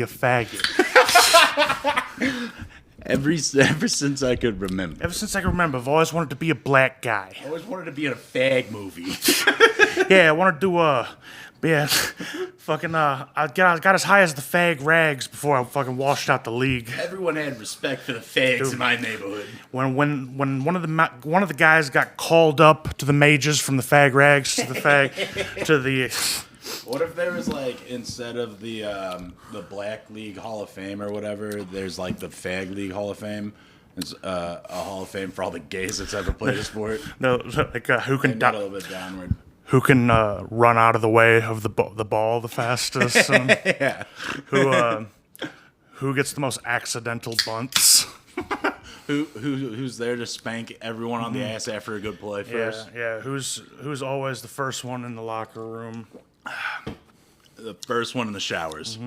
a faggot. Ever since I could remember. Ever since I can remember, I've always wanted to be a black guy. I always wanted to be in a fag movie. Yeah, I want to do fucking I got as high as the fag rags before I fucking washed out the league. Everyone had respect for the fags in my neighborhood. When one of the guys got called up to the majors from the fag rags to the fag to the. What if there was like, instead of the Black League Hall of Fame or whatever, there's like the Fag League Hall of Fame. It's a Hall of Fame for all the gays that's ever played a sport. No, like who can A little bit downward. who can run out of the way of the ball the fastest, and Yeah. who gets the most accidental bunts. Who's there to spank everyone on the ass after a good play first? Yeah. Who's always the first one in the locker room? The first one in the showers.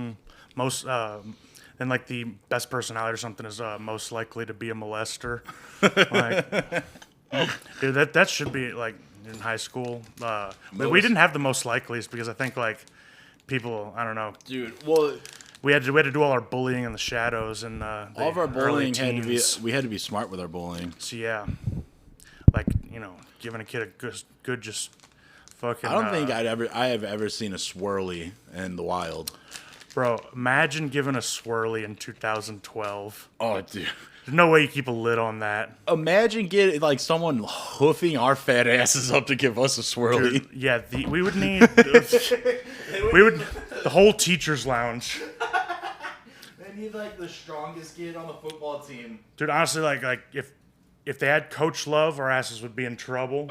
Most and like the best personality or something is most likely to be a molester. Like, dude, that should be like in high school. We didn't have the most likelies because I think like people, I don't know, Dude, well, we had to do all our bullying in the shadows and all of our bullying we had to be smart with our bullying. So yeah, like giving a kid a good just fucking. I don't think I have ever seen a swirly in the wild. Bro, imagine giving a swirly in 2012. Oh, dude. There's no way you keep a lid on that. Imagine getting like someone hoofing our fat asses up to give us a swirly. Dude, yeah, we would need the whole teachers lounge. They need like the strongest kid on the football team. Dude, honestly, like if they had Coach Love, our asses would be in trouble.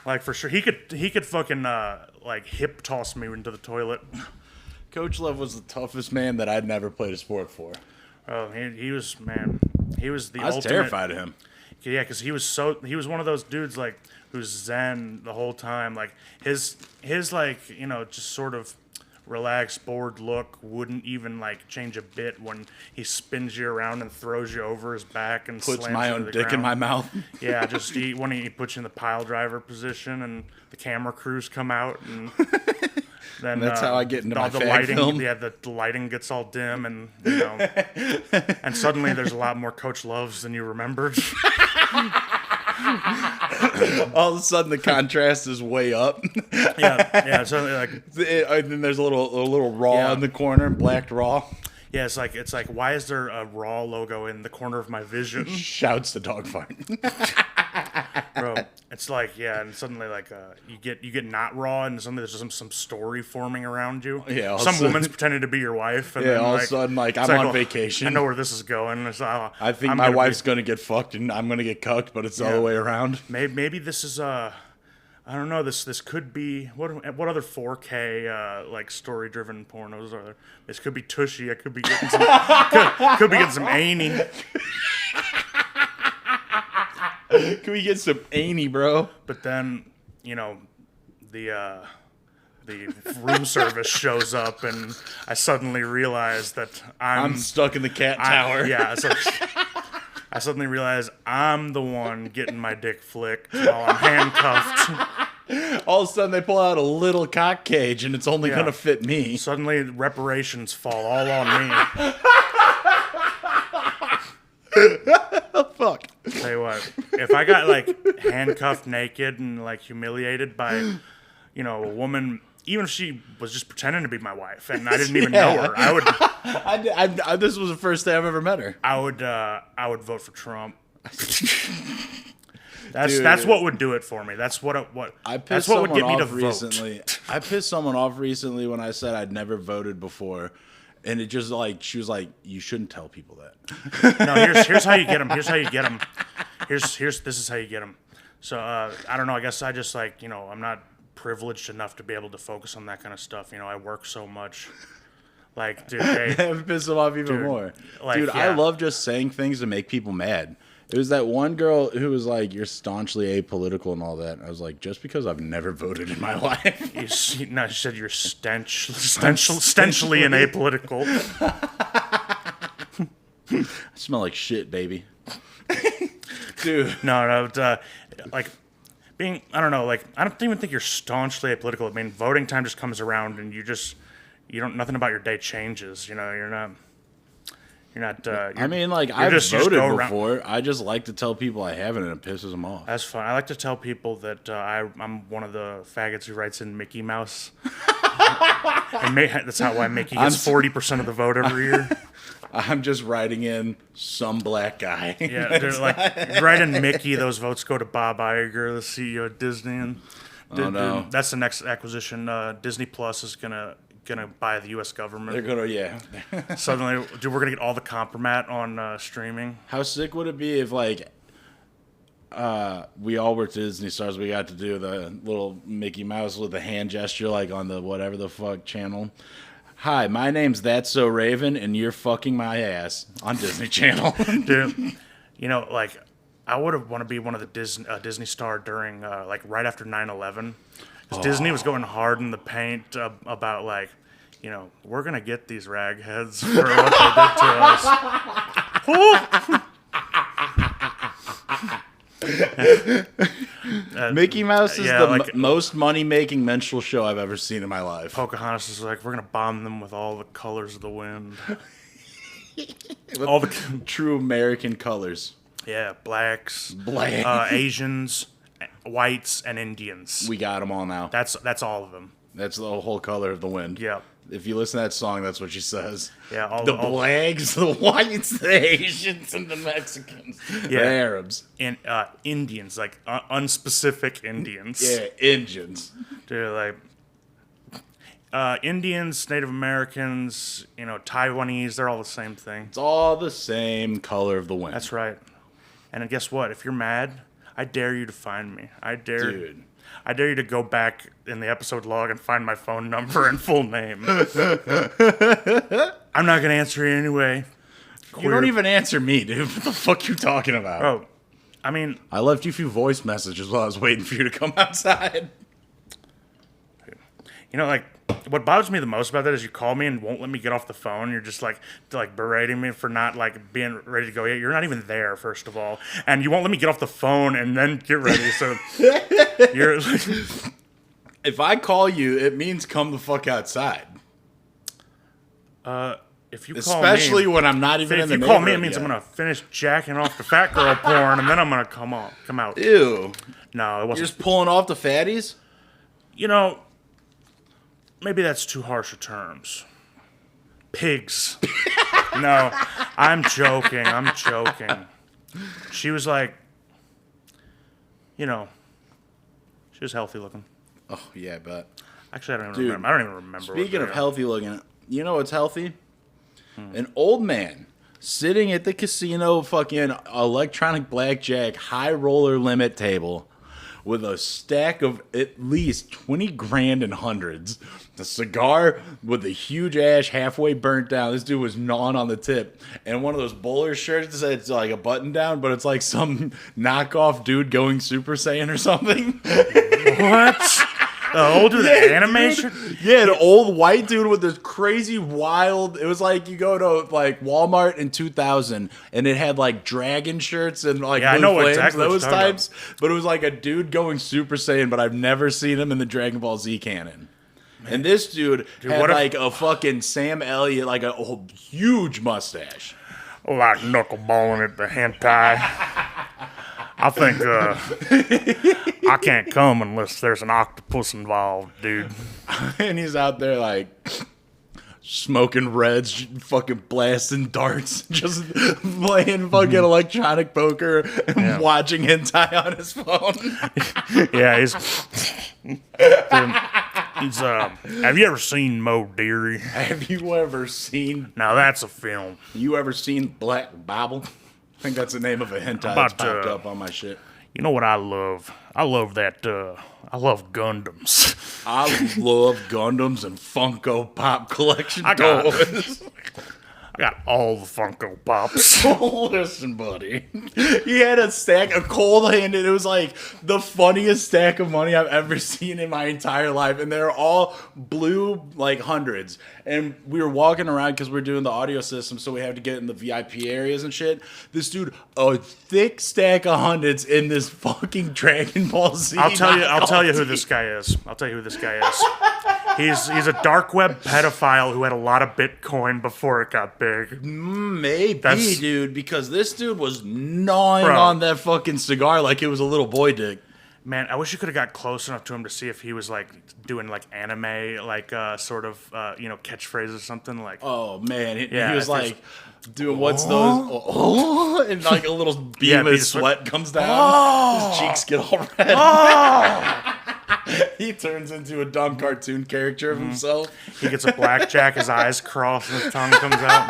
Like for sure, he could fucking like hip toss me into the toilet. Coach Love was the toughest man that I'd never played a sport for. Oh, he was, man. He was the I was ultimate. terrified of him. Yeah, because he was one of those dudes like who's zen the whole time. Like his like just sort of relaxed, bored look wouldn't even like change a bit when he spins you around and throws you over his back and Puts slams my you to own the dick in ground. my mouth. Yeah, just when he puts you in the pile driver position and the camera crews come out and. Then, That's how I get into my the fag lighting. film. Yeah, the lighting gets all dim, and and suddenly there's a lot more Coach Loves than you remembered. All of a sudden, the contrast is way up. Yeah. So like, And then there's a little raw in the corner, blacked raw. yeah, it's like, why is there a Raw logo in the corner of my vision, Shouts the dog fart. bro? It's like, yeah, and suddenly like you get not Raw, and suddenly there's some story forming around you. Yeah, all of a some sudden- woman's pretending to be your wife. And Yeah, then, all of a sudden, like, it's I'm on well, vacation. I know where this is going. It's, I think I'm my gonna wife's gonna get fucked and I'm gonna get cucked, but it's the other way around. Maybe this is I don't know. This could be what other 4K like story driven pornos are there? This could be Tushy. I could be getting some could be getting some Annie. Can we get some Annie, bro? But then the room service shows up and I suddenly realize that I'm stuck in the cat tower. I suddenly realize I'm the one getting my dick flicked while I'm handcuffed. All of a sudden, they pull out a little cock cage, and it's only gonna fit me. Suddenly, reparations fall all on me. Fuck. Tell you what, if I got like handcuffed naked and like humiliated by, a woman, even if she was just pretending to be my wife and I didn't even know her, I would. This was the first day I've ever met her. I would vote for Trump. That's what would do it for me. That's what I that's pissed what would get someone me to off vote. recently. I pissed someone off recently when I said I'd never voted before, and it just like she was like, "You shouldn't tell people that." No, here's how you get them. Here's how you get them. This is how you get them. So I don't know. I guess I just like I'm not privileged enough to be able to focus on that kind of stuff. I work so much. Like, dude, That pissed them off even more. Dude, I love just saying things to make people mad. It was that one girl who was like, "You're staunchly apolitical and all that." And I was like, "Just because I've never voted in my life." You said you're stenchily and apolitical. I smell like shit, baby. Dude. No, like being, I don't know, like I don't even think you're staunchly apolitical. I mean, voting time just comes around and you just, nothing about your day changes. You know, you're not. I mean, like, I've voted before. I just like to tell people I haven't, and it pisses them off. That's fun. I like to tell people that I'm one of the faggots who writes in Mickey Mouse. That's why Mickey gets 40% of the vote every year. I'm just writing in some black guy. Yeah, they're like, right in Mickey, those votes go to Bob Iger, the CEO of Disney. And no. That's the next acquisition. Disney Plus is gonna buy the U.S. government. They're gonna, yeah. Suddenly, dude, we're gonna get all the compromat on streaming. How sick would it be if, like, we all worked at Disney Stars, we got to do the little Mickey Mouse with the hand gesture, like on the whatever the fuck channel. Hi, my name's That's So Raven, and you're fucking my ass on Disney Channel. Dude, you know, like, I would want to be one of the Disney Star during, like, right after 9/11. Because Disney was going hard in the paint about, like, you know, we're going to get these ragheads for what they did to us. Mickey Mouse is the most money-making minstrel show I've ever seen in my life. Pocahontas is like, we're going to bomb them with all the colors of the wind. All the true American colors. Yeah, blacks, Black. Asians, whites, and Indians. We got them all now. That's all of them. That's the whole color of the wind. Yeah. If you listen to that song, that's what she says. Yeah, the blacks, the whites, the Asians, and the Mexicans. Yeah. The Arabs. And Indians, like unspecific Indians. Yeah, Indians. Dude, like Indians, Native Americans, you know, Taiwanese, they're all the same thing. It's all the same color of the wind. That's right. And guess what? If you're mad, I dare you to find me. I dare you to go back in the episode log and find my phone number and full name. I'm not going to answer you anyway. You don't even answer me, dude. What the fuck you talking about? Bro, I mean... I left you a few voice messages while I was waiting for you to come outside. You know, like, what bothers me the most about that is you call me and won't let me get off the phone. You're just, like berating me for not, like, being ready to go. Yeah, you're not even there, first of all. And you won't let me get off the phone and then get ready, so... you're... If I call you, it means come the fuck outside. If you call Especially me, when I'm not even in the neighborhood. If you call me, it means I'm going to finish jacking off the fat girl porn, and then I'm going to come out. Ew. No, it wasn't. You're just pulling off the fatties? You know... Maybe that's too harsh of terms. Pigs. No, I'm joking. She was like, you know, she was healthy looking. Oh, yeah, I bet. Actually, I don't even remember. Speaking of healthy looking, you know what's healthy? An old man sitting at the casino fucking electronic blackjack high roller limit table with a stack of at least 20 grand in hundreds. The cigar with the huge ash halfway burnt down. This dude was gnawing on the tip. And one of those bowler shirts that's like a button down, but it's like some knockoff dude going Super Saiyan or something. What? The old dude, the animation? Yeah, the old white dude with this crazy wild... It was like you go to like Walmart in 2000 and it had like dragon shirts and like I know flames, exactly those types. But it was like a dude going Super Saiyan, but I've never seen him in the Dragon Ball Z canon. Man. And this dude had like a fucking Sam Elliott, like a huge mustache. Like knuckleballing at the hentai. I think I can't come unless there's an octopus involved, dude. And he's out there like smoking reds, fucking blasting darts, just playing fucking electronic poker and watching hentai on his phone. Yeah, he's have you ever seen Mo Deary? Have you ever seen... Now that's a film. You ever seen Black Bible? I think that's the name of a hentai that's popped up on my shit. You know what I love? I love Gundams. I love Gundams and Funko Pop collection toys. I got all the Funko Pops. Listen, buddy. He had a stack of cold-handed. It was like the funniest stack of money I've ever seen in my entire life. And they're all blue, like hundreds. And we were walking around because we're doing the audio system, so we had to get in the VIP areas and shit. This dude, a thick stack of hundreds in this fucking Dragon Ball Z. I'll tell you who this guy is. He's a dark web pedophile who had a lot of Bitcoin before it got big. Maybe, dude, because this dude was gnawing Bro. on that fucking cigar like it was a little boy dick. Man, I wish you could have got close enough to him to see if he was like doing like anime, like sort of catchphrases or something like. Oh man, he Yeah, was if there's- like doing what's those, and like a little beam of sweat comes down. His cheeks get all red. He turns into a dumb cartoon character of himself. He gets a blackjack, his eyes cross, and his tongue comes out.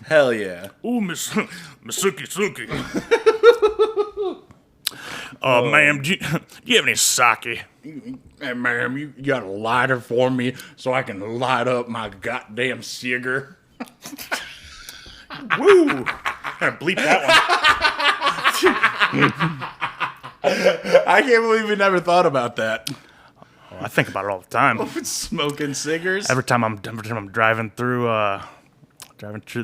Hell yeah. Ooh, Misuki Suki. Ma'am, do you have any sake? Hey, ma'am, you got a lighter for me so I can light up my goddamn cigar? Woo! Gotta bleep that I can't believe we never thought about that. one. Oh, I think about it all the time. Smoking cigars? Every time I'm driving through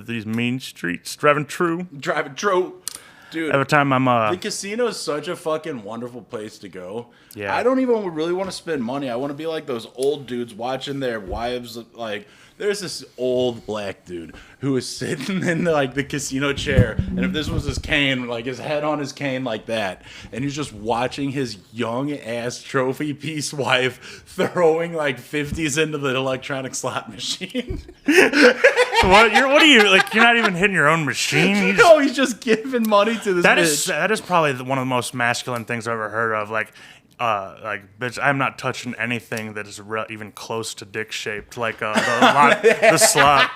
these mean streets, driving through. Driving true. Dude, Every time I'm the casino is such a fucking wonderful place to go. Yeah. I don't even really want to spend money. I want to be like those old dudes watching their wives. Like, there's this old black dude who is sitting in the casino chair, and if this was his cane, like his head on his cane like that, and he's just watching his young ass trophy piece wife throwing like 50s into the electronic slot machine. what are you like? You're not even hitting your own machine. You just- No, he's just giving money to this bitch. that is probably one of the most masculine things I've ever heard of. Like, bitch, I'm not touching anything that is even close to dick shaped, like the slot.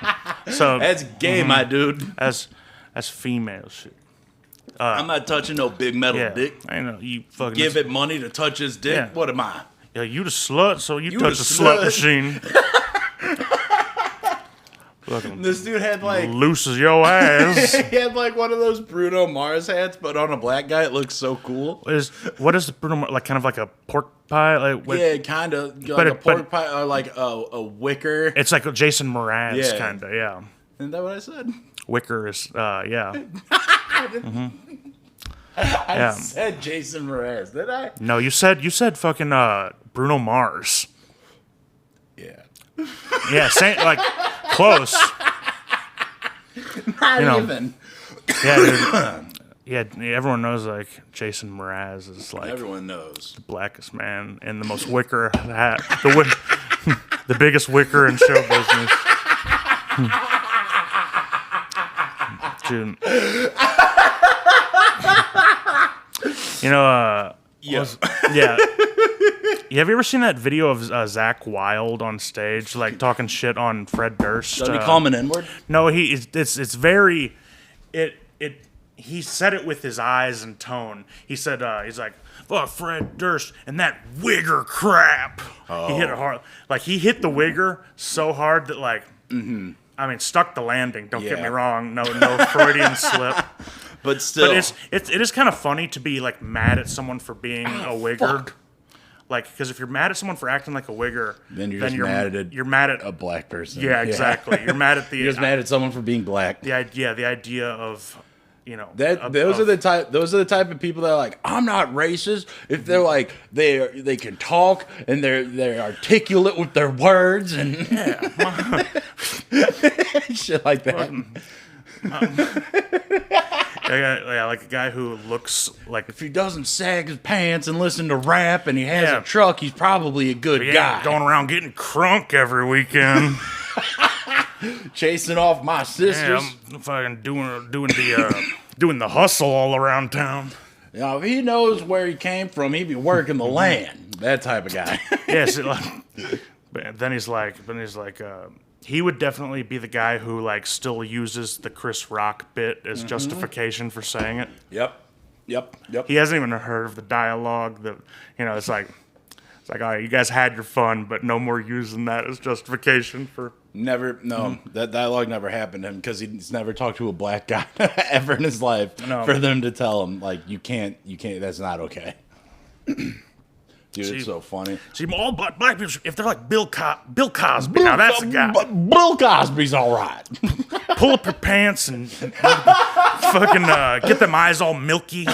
So That's gay, my dude. as female shit. I'm not touching no big metal Yeah, dick. I know you fucking Give it money to touch his dick. Yeah. What am I? Yeah, you the slut, so you touch the the slut slut. machine. Fucking This dude had like looses your ass. he had like one of those Bruno Mars hats, but on a black guy, it looks so cool. What is the Bruno Mars, like kind of like a pork pie? Like what, Yeah, kind of like But a it- pork pie or like a wicker. It's like a Jason Mraz Yeah. kind of, yeah. Isn't that what I said? Wicker is, yeah. I said Jason Mraz, did I? No, you said fucking Bruno Mars. Yeah. Yeah, same, like close. Not know. even. Yeah, dude. Yeah, everyone knows like Jason Mraz is like Everyone knows. the blackest man and the most wicker hat, the biggest wicker in show business. Dude. You know, yeah. Have you ever seen that video of Zach Wilde on stage, like talking shit on Fred Durst? Does he call him an N-word? No, it's very he said it with his eyes and tone. He said he's like, fuck Fred Durst and that wigger crap. He hit it hard. Like he hit the wigger so hard that like I mean stuck the landing, don't get me Yeah. wrong. No Freudian slip. But still. But it is kind of funny to be like mad at someone for being a wigger. fuck. Like, because if you're mad at someone for acting like a wigger, Then you're just mad at you're mad at a black person. yeah, exactly. You're mad at the You're just mad at someone for being black. the idea of Those are the type of people that are like, I'm not racist. If they're like they can talk and they're articulate with their words and shit like that. like a guy who looks like If he doesn't sag his pants and listen to rap and he has Yeah. a truck, he's probably a good he guy. ain't going around getting crunk every weekend. Chasing off my sisters. Yeah, I'm fucking doing the hustle all around town. You know, if he knows where he came from, he'd be working the land. That type of guy. Yes, but then he's like, he would definitely be the guy who like still uses the Chris Rock bit as justification for saying it. Yep. He hasn't even heard of the dialogue. That it's like, all right, you guys had your fun, but no more using that as justification for. That dialogue never happened to him because he's never talked to a black guy ever in his life No. for them to tell him, like, you can't, that's not okay. Dude, See- it's so funny. See, all black people, if they're like Bill Cosby, now that's the guy. But Bill Cosby's all right. Pull up your pants and fucking get them eyes all milky.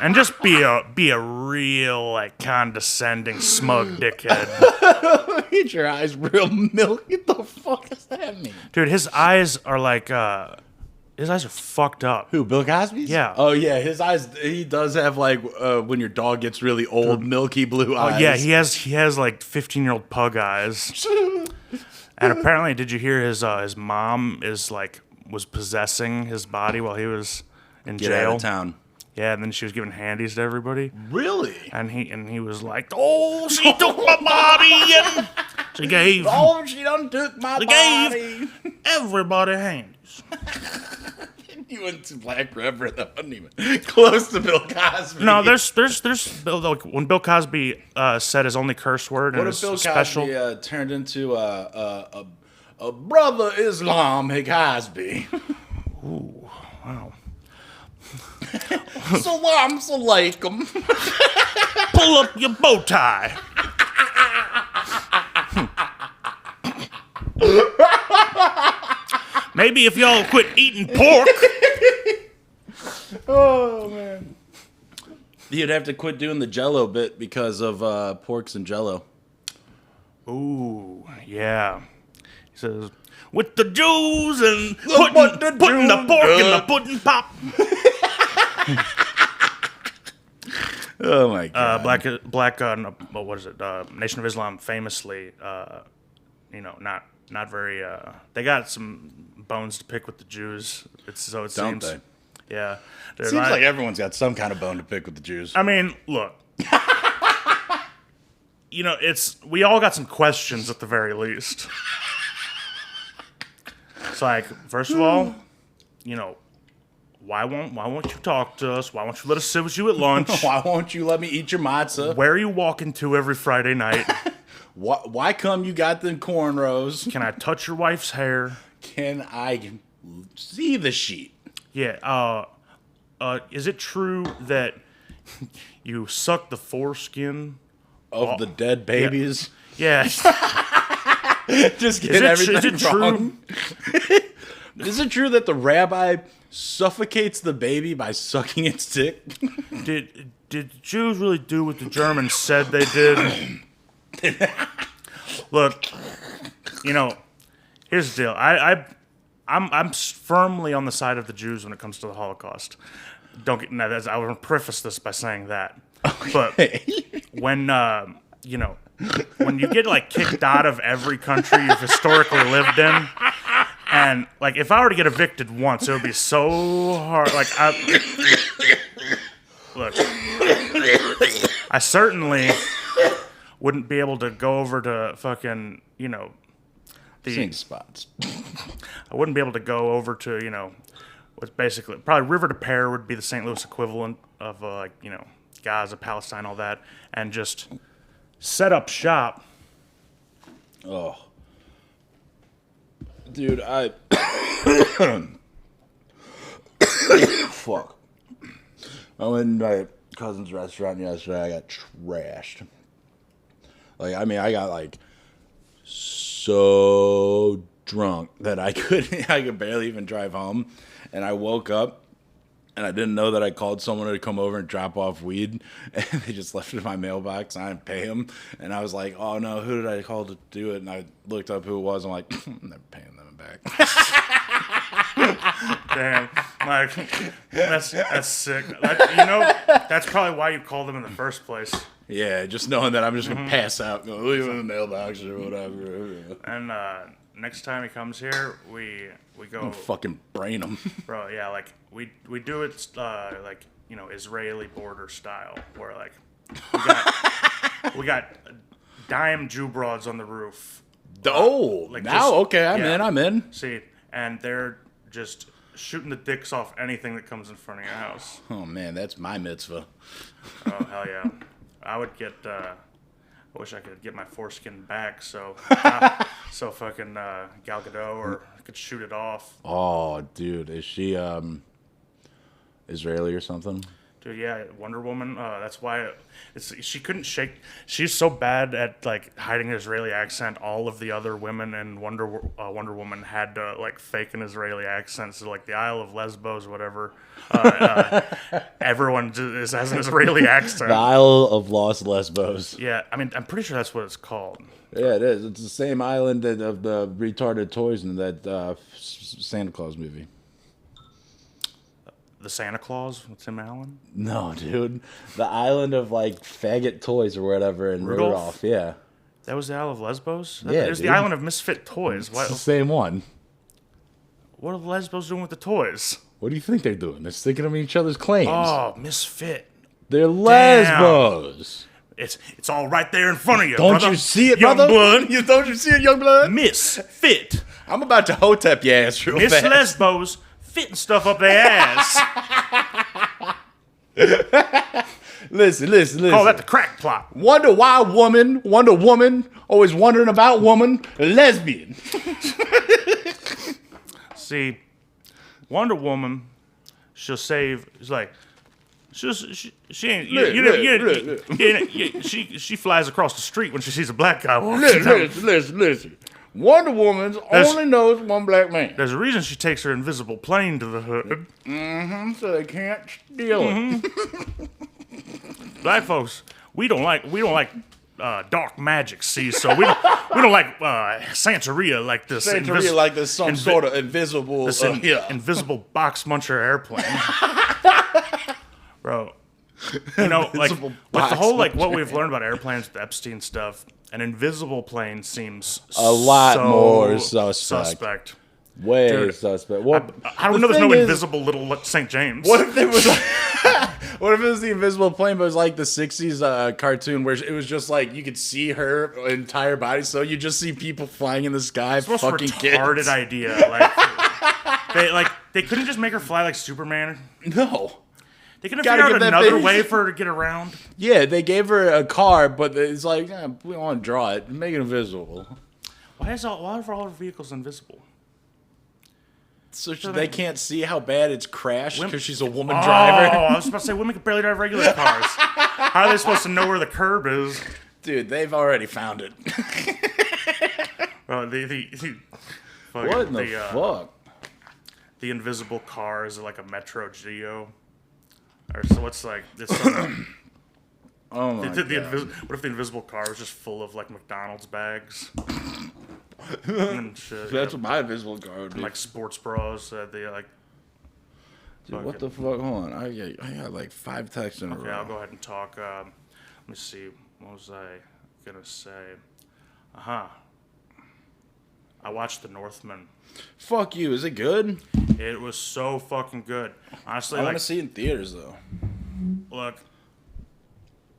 and just be a real like condescending smug dickhead. Get your eyes real milky. What the fuck does that mean? Dude, his eyes are like his eyes are fucked up. Who, Bill Cosby's? Yeah. Oh yeah, his eyes. He does have like when your dog gets really old, milky blue eyes. Yeah, he has like 15-year-old pug eyes. And apparently, did you hear his mom was possessing his body while he was in Get jail? out of town. Yeah, and then she was giving handies to everybody. Really? And he was like, "Oh, she took my body and she gave Oh, she done took my body. everybody handies." You went to Black River. That wasn't even close to Bill Cosby. No, there's like when Bill Cosby said his only curse word in What his if Bill special. Cosby turned into a brother Islam Cosby? Ooh, wow. Salam alaikum. Pull up your bow tie. Maybe if y'all quit eating pork. Oh man. You'd have to quit doing the Jello bit because of porks and Jello. Ooh, yeah. He says, with the Jews and putting the pork in the pudding pop. Oh my god. What is it? Nation of Islam famously, not very. They got some bones to pick with the Jews. It Don't seems. they? Yeah. Seems like everyone's got some kind of bone to pick with the Jews. I mean, look. We all got some questions at the very least. It's like, first of all, why won't you talk to us? Why won't you let us sit with you at lunch? Why won't you let me eat your matzah? Where are you walking to every Friday night? Why come you got them cornrows? Can I touch your wife's hair? Can I see the sheet? Yeah. Is it true that you suck the foreskin Of the dead babies? Yeah. Just get everything is it wrong. Is it true that the rabbi suffocates the baby by sucking its dick? Did the Jews really do what the Germans said they did? Look, here's the deal. I'm firmly on the side of the Jews when it comes to the Holocaust. I want to preface this by saying that. Okay. But when you get like kicked out of every country you've historically lived in, and like if I were to get evicted once, it would be so hard. Like I certainly wouldn't be able to go over to fucking Sing spots. I wouldn't be able to go over to what's basically probably River to Pear would be the St. Louis equivalent of Gaza, Palestine, all that, and just set up shop. Oh, dude, fuck. I went to my cousin's restaurant yesterday. I got trashed. I got so drunk that I could barely even drive home, and I woke up. And I didn't know that I called someone to come over and drop off weed. And they just left it in my mailbox. And I didn't pay them. And I was like, oh, no, who did I call to do it? And I looked up who it was. I'm like, I'm never paying them back. Damn. That's sick. That's probably why you called them in the first place. Yeah, just knowing that I'm just going to pass out. Leave it in the mailbox or whatever. And next time he comes here, we go fucking brain him. Bro, yeah, we do it Israeli border style, where we got dime Jew broads on the roof. Okay, I'm in. See, and they're just shooting the dicks off anything that comes in front of your house. Oh man, that's my mitzvah. Oh hell yeah! I would get. I wish I could get my foreskin back, so fucking Gal Gadot or I could shoot it off. Oh, dude, is she Israeli or something? Dude, yeah, Wonder Woman. That's why she couldn't shake. She's so bad at like hiding an Israeli accent. All of the other women in Wonder Woman had to like fake an Israeli accent. So like the Isle of Lesbos, or whatever. Everyone has an Israeli accent. The Isle of Lost Lesbos. Yeah, I mean, I'm pretty sure that's what it's called. Yeah, it is. It's the same island of the retarded toys in that Santa Claus movie. The Santa Claus with Tim Allen. No, dude. The island of like faggot toys or whatever in Rudolph? Rudolph. Yeah. That was the Isle of Lesbos. Yeah, There's dude. the Island of Misfit Toys. It's the same one. What are the Lesbos doing with the toys? What do you think they're doing? They're sticking them in each other's claims. Oh, Misfit. They're Lesbos. It's all right there in front of you. Don't brother. you see it, Young brother? blood? Don't you see it, young blood? Misfit. I'm about to hotep your ass real Miss fast. Lesbos fitting stuff up their ass. Listen. Call that the crack plot. Wonder Woman, always wondering about woman, lesbian. See, Wonder Woman, she'll save. It's like she ain't. She flies across the street when she sees a black guy walking down. Listen. Wonder Woman only knows one black man. There's a reason she takes her invisible plane to the hood. So they can't steal it. Black folks, we don't like dark magic. See, so we don't like Santeria like this. Santeria like this some sort of invisible invisible box muncher airplane, bro. You know, like Invisible with the box whole like what we've learned about airplanes with Epstein stuff, an invisible plane seems A lot so more suspect. Way Dude, suspect. Well, How do we know there's no invisible little St. James? What if there was what if it was the invisible plane, but it was like the 60s cartoon where it was just like you could see her entire body, so you just see people flying in the sky, It's the most fucking retarded kids. idea. They couldn't just make her fly like Superman. No. They could have Gotta figured give out that another bitch- way for her to get around. Yeah, they gave her a car, but it's like, we don't want to draw it. Make it invisible. Why are all her vehicles invisible? So they can't see how bad it's crashed because she's a woman Oh, driver. I was about to say women can barely drive regular cars. How are they supposed to know where the curb is? Dude, they've already found it. Well, What in the fuck? The invisible car is like a Metro Geo. Or so what's like it's some, Oh my what if the invisible car was just full of like McDonald's bags? And shit, That's what my invisible car would be. and, like sports bras that they like. Dude, what the fuck? Hold on. I got like 5 texts in a Okay, row. I'll go ahead and talk. Let me see. What was I gonna say? I watched The Northman. Fuck you. Is it good? It was so fucking good. Honestly, I want like, to see it in theaters though. look,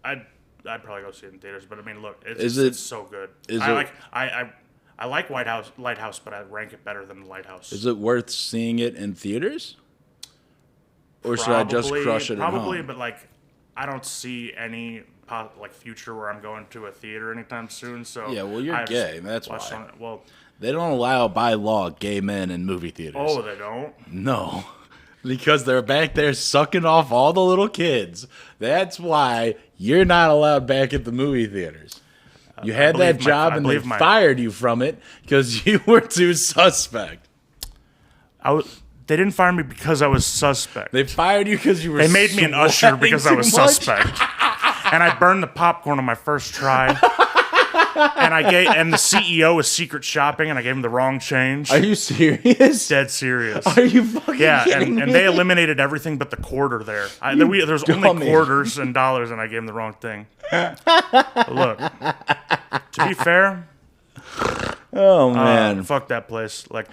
I'd probably go see it in theaters, but I mean, look, Is it- it's so good. is I it- like I like Lighthouse, but I rank it better than Lighthouse. Is it worth seeing it in theaters? Or should I just crush it at Probably, home? but like, I don't see any future where I'm going to a theater anytime soon. So Yeah, well, you're I just gay, that's watched why. on it. Well, They don't allow by law gay men in movie theaters. oh, they don't. No. Because they're back there sucking off all the little kids. That's why you're not allowed back at the movie theaters. You had that believe job I and they believe my- fired you from it because you were too suspect. They didn't fire me because I was suspect. They fired you because you were They made me an usher sweating because I too was much? suspect. And I burned the popcorn on my first try. And the CEO was secret shopping, and I gave him the wrong change. Are you serious? Dead serious. Are you fucking Yeah, kidding and me? they eliminated everything but the quarter there. There's only dummy. quarters and dollars, and I gave him the wrong thing. Look, to be fair, Oh, man. fuck that place. Like,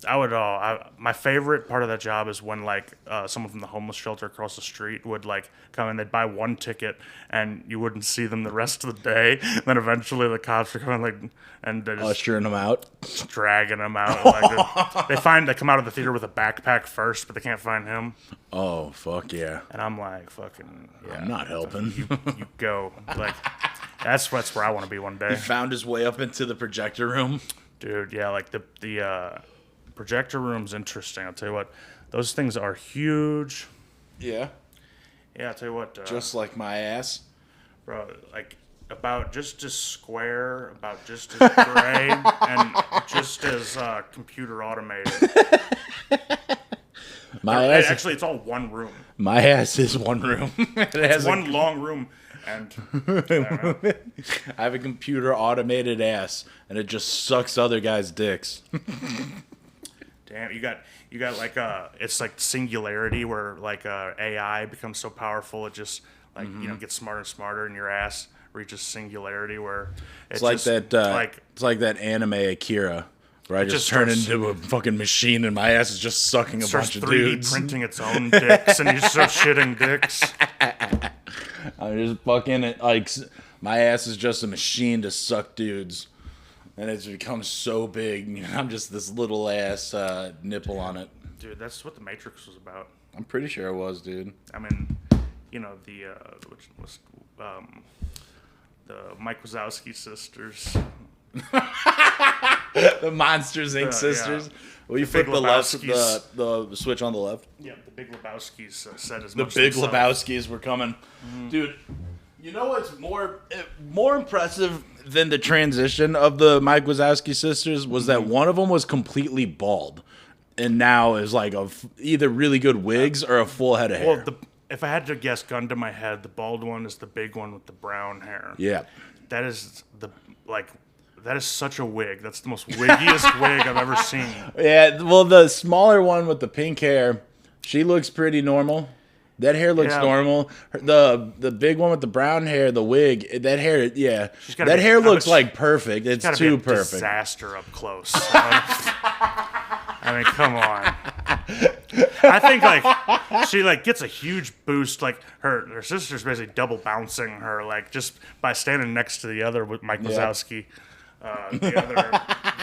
my favorite part of that job is when like someone from the homeless shelter across the street would like come and they'd buy one ticket and you wouldn't see them the rest of the day. And then eventually the cops are coming like and they're just Ushering them out. dragging them out. Like, they come out of the theater with a backpack first, but they can't find him. Oh, fuck yeah. And I'm like, fucking yeah, I'm not helping. you go. Like that's where I want to be one day, Found his way up into the projector room. dude. Yeah, like the projector room's interesting. I'll tell you what, those things are huge. Yeah. Yeah, I'll tell you what. Just like my ass. Bro, like about just as square, about just as gray, and just as computer automated. My ass. Actually, it's all one room. My ass is one room. It has One long room, and I don't know. I have a computer automated ass, and it just sucks other guys' dicks. Damn, you got like it's like singularity where like AI becomes so powerful it just like gets smarter and smarter, and your ass reaches singularity where It's like just, that. It's like that anime Akira, where I just turn starts- into a fucking machine, and my ass is just sucking a starts bunch of 3D dudes. printing its own dicks, and you start shitting dicks. I'm just fucking it. Like my ass is just a machine to suck dudes, and it's become so big. And I'm just this little ass nipple on it. Dude, that's what the Matrix was about. I'm pretty sure it was, dude. I mean, the which was the Mike Wazowski sisters. The Monsters Inc. Yeah. sisters. Well, you Big flip the left, Lebowskis. the switch on the left. Yeah, the Big Lebowskis said as The much. Big themselves. Lebowskis were coming, dude. You know what's more impressive than the transition of the Mike Wazowski sisters was that one of them was completely bald, and now is like either really good wigs or a full head of hair. Well, if I had to guess, gun to my head, the bald one is the big one with the brown hair. yeah, That is that is such a wig. That's the most wiggiest wig I've ever seen. yeah. Well, the smaller one with the pink hair, she looks pretty normal. That hair looks Yeah. normal. The big one with the brown hair, the wig, that hair, yeah, gotta that be- hair I looks bet like perfect. It's Gotta too be a perfect. disaster up close. I mean, come on. I think like she like gets a huge boost. Like her sister's basically double bouncing her, like just by standing next to the other with Mike Wazowski. The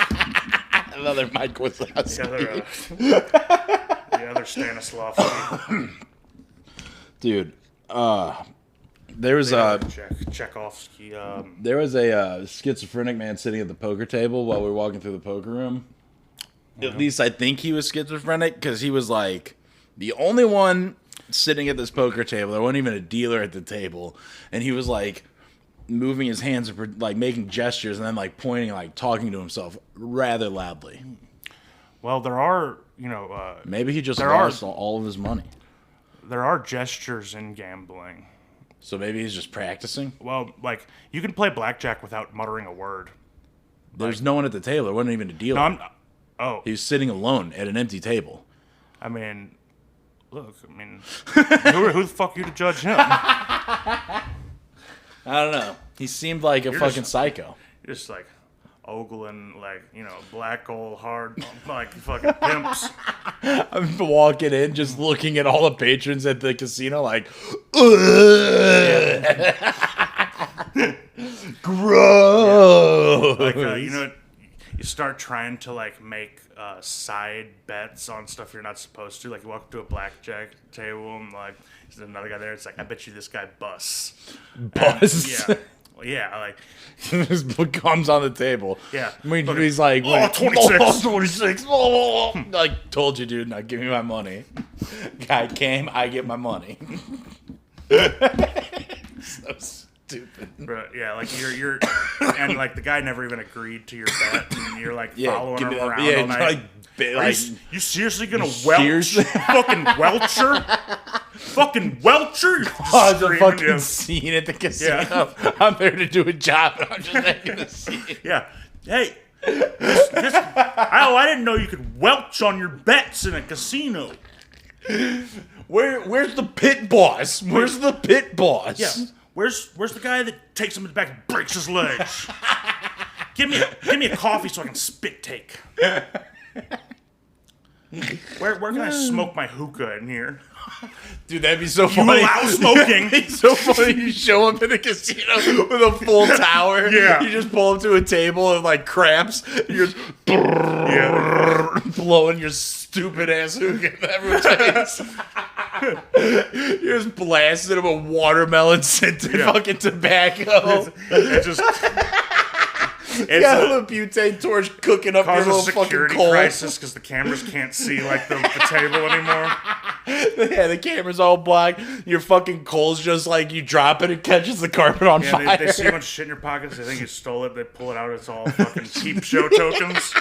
Another Mike Wazowski. the other Stanislavski. Dude, there was a Tchaikovsky. schizophrenic man sitting at the poker table while we were walking through the poker room. At least I think he was schizophrenic because he was like the only one sitting at this poker table. There wasn't even a dealer at the table, and he was like moving his hands, like making gestures, and then like pointing, like talking to himself rather loudly. Well, there are Maybe he just There lost all of his money. there are gestures in gambling. So maybe he's just practicing. Well, like you can play blackjack without muttering a word. There's no one at the table. There wasn't even a dealer. No, He was sitting alone at an empty table. I mean, look, I mean, who the fuck are you to judge him? I don't know. He seemed like a fucking just- psycho. You're just like ogling, like, black old hard, like fucking pimps. I'm walking in, just looking at all the patrons at the casino, like, gross. Like, you start trying to like make side bets on stuff you're not supposed to. Like you walk up to a blackjack table and like there's another guy there. It's like, I bet you this guy busts. Buzz. Yeah. Well, yeah, like Just comes on the table. Yeah. I mean, Look, he's like, oh, 26. Oh, 26. Oh. Like, told you, dude. Now give me my money. Guy came, I get my money. So stupid. bro, yeah, like you're and like the guy never even agreed to your bet, and you're like Yeah, following give him me that. around Yeah, all night. like, Are you seriously gonna seriously? welch? Fucking welcher? Fucking welcher? You're Oh, it's a screaming, fucking yeah. scene at the casino. I'm there to do a job, and I'm just making a scene. Yeah. Hey. I didn't know you could welch on your bets in a casino. Where's the pit boss? Where's the pit boss? Yeah. Where's the guy that takes him in the back and breaks his legs? give me a coffee so I can spit take. Where can I smoke my hookah in here? Dude, that'd be so You funny. allow smoking? It'd be so funny. You show up in a casino with a full tower. Yeah. You just pull up to a table of like craps. And you're just blowing your stupid ass hookah in everyone's face. You're just blasting them with watermelon scented Yeah. fucking tobacco. It just You got a little butane torch cooking up your Causes little a fucking security coal. crisis because the cameras can't see like the table anymore. Yeah, the camera's all black. Your fucking coal's just like you drop it, it catches the carpet on Yeah, fire. they see a bunch of shit in your pockets. They think you stole it. They pull it out. It's all fucking cheap show tokens.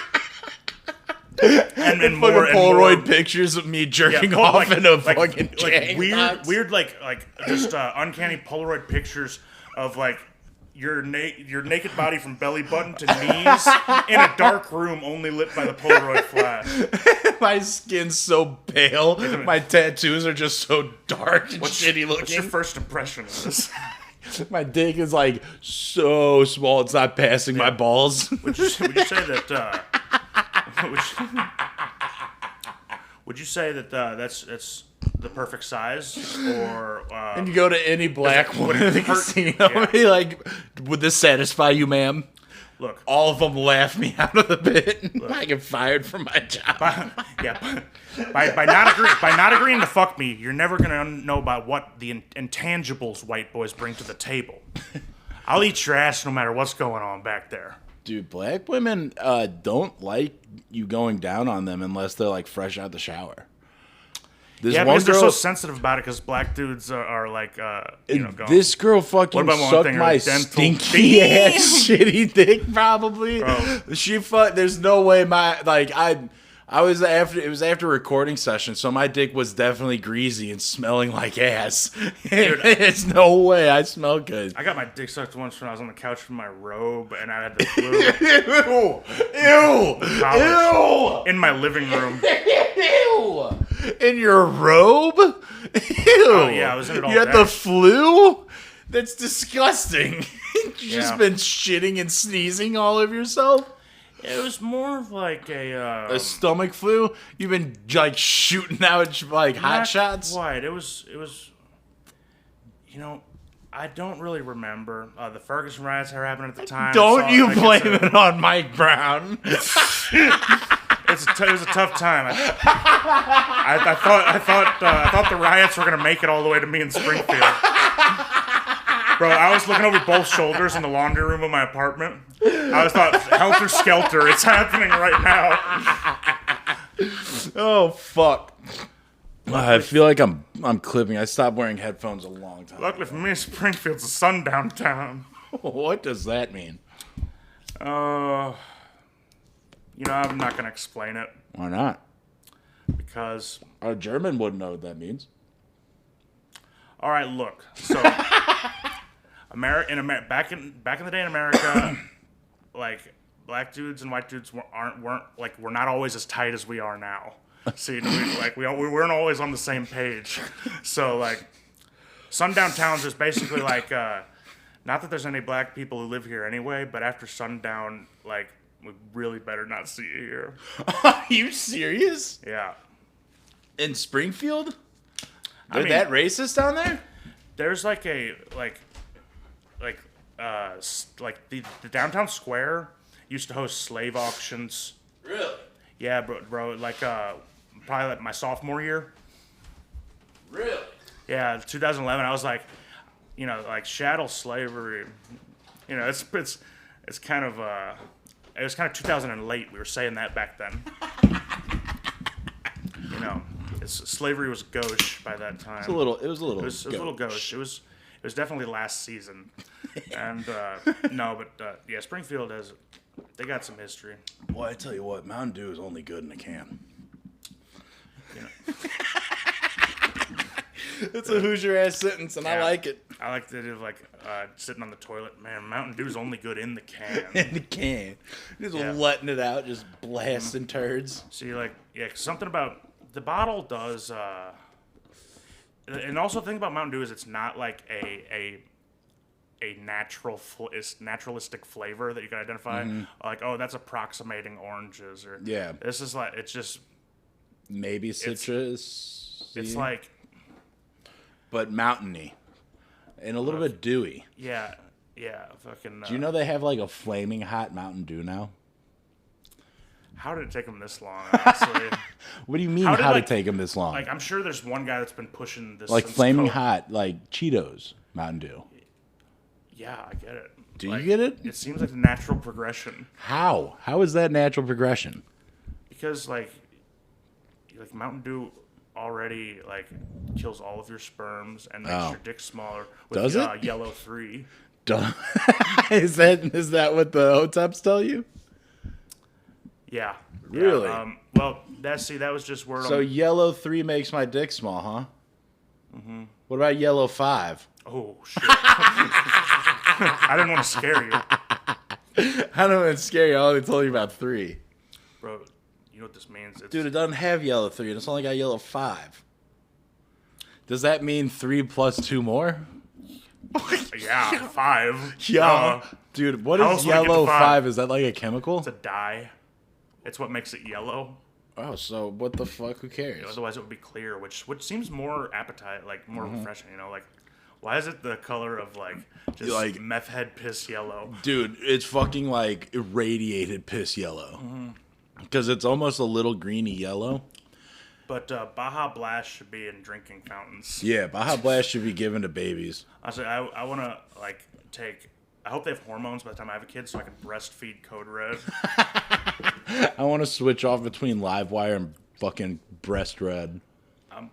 And fucking more Polaroid pictures of me jerking well, off in a fucking like gang box. weird, like just uncanny Polaroid pictures of like your naked body from belly button to knees in a dark room only lit by the Polaroid flash. My skin's so pale. My tattoos are just so dark and shitty looking. What's your first impression of this? My dick is like so small it's not passing my balls. Would you say that? Would you say that that's the perfect size, or And you go to any black woman in the casino, Yeah. be like, would this satisfy you, ma'am? look? All of them laugh me out of the pit. I get fired from my job. By not agreeing to fuck me, you're never gonna know about what the intangibles white boys bring to the table. I'll eat your ass no matter what's going on back there. Dude, black women don't like you going down on them unless they're like fresh out the shower. This Yeah, one because they're girl, so sensitive about it. Because black dudes are like, going. this girl fucking What about one sucked thing, my or dental- stinky ass shitty dick. Probably, Bro. There's no way I was after it was after a recording session, so my dick was definitely greasy and smelling like ass. There's no way I smell good. I got my dick sucked once when I was on the couch with my robe, and I had the flu Ew! in my living room. Ew! In your robe? Ew! Oh, yeah, I was in it all You had day. the flu? That's disgusting. You just Yeah. been shitting and sneezing all over yourself? It was more of like A stomach flu? You've been like shooting out like hot not shots? quite. It was. I don't really remember the Ferguson riots that were happening at the time. Don't you Like, blame it on Mike Brown. It was a tough time. I thought the riots were gonna make it all the way to me in Springfield. Bro, I was looking over both shoulders in the laundry room of my apartment. I thought, helter skelter, it's happening right now. Oh fuck. I feel like I'm clipping. I stopped wearing headphones a long time. Luckily for me, Springfield's a sundown town. What does that mean? I'm not gonna explain it Why not? because. A German wouldn't know what that means. All right, look. So, back in the day in America, like black dudes and white dudes we're not always as tight as we are now. See, we weren't always on the same page. So like, sundown towns is basically like, not that there's any black people who live here anyway, but after sundown, like we really better not see you here. Are you serious? Yeah. In Springfield? I They're mean- that racist down there? There's like the downtown square used to host slave auctions. Really? Yeah, bro, like probably like my sophomore year. Really? Yeah, 2011. I was like, like chattel slavery. It's kind of it was kind of 2000 and late. We were saying that back then. Slavery was gauche by that time. It was a little It was a little gauche. It was definitely last season. And yeah, Springfield they got some history. Boy, I tell you what, Mountain Dew is only good in a can. It's a Hoosier ass sentence, and I Yeah. like it. I like the idea of sitting on the toilet. Man, Mountain Dew's only good in the can. In the can. Just Yeah. letting it out, just blasting turds. See, 'cause something about the bottle does, and also the thing about Mountain Dew is it's not like a naturalistic flavor that you can identify. Like, oh, that's approximating oranges, or Yeah. this is like it's just Maybe citrus. it's like but mountainy. And a little bit dewy. yeah, fucking. Do you know they have like a flaming hot Mountain Dew now? How did it take them this long? Honestly, What do you mean, How did, how like- to take them this long? I'm sure there's one guy that's been pushing this. Like since flaming COVID. hot, like Cheetos Mountain Dew. Yeah, I get it. Do you get it? It seems like the natural progression How? How is that natural progression? because like Mountain Dew already like kills all of your sperms and makes your dick smaller with Does it? Yellow 3. Duh. Is that what the OTEPs tell you? Yeah. Really? Yeah, well, that was just word. So yellow 3 makes my dick small, huh? Mm-hmm. What about yellow 5? Oh shit! I didn't want to scare you, I don't want to scare you. I only told you about 3. bro. You know what this means? It's, Dude, it doesn't have yellow 3, and it's only got yellow 5. Does that mean 3 plus 2 more? yeah, 5. Dude, what How is else would I get yellow to 5? 5? Is that like a chemical? It's a dye. It's what makes it yellow. Oh, so what the fuck? Who cares? Otherwise, it would be clear, which seems more more Mm-hmm. refreshing. You know, like why is it the color of like just Like- meth head piss yellow? Dude, it's fucking like irradiated piss yellow. Because it's almost a little greeny yellow. But Baja Blast should be in drinking fountains. Yeah, Baja Blast should be given to babies. Honestly, I want to like take. I hope they have hormones by the time I have a kid, so I can breastfeed Code Red. I want to switch off between Livewire and fucking Breast Red. I'm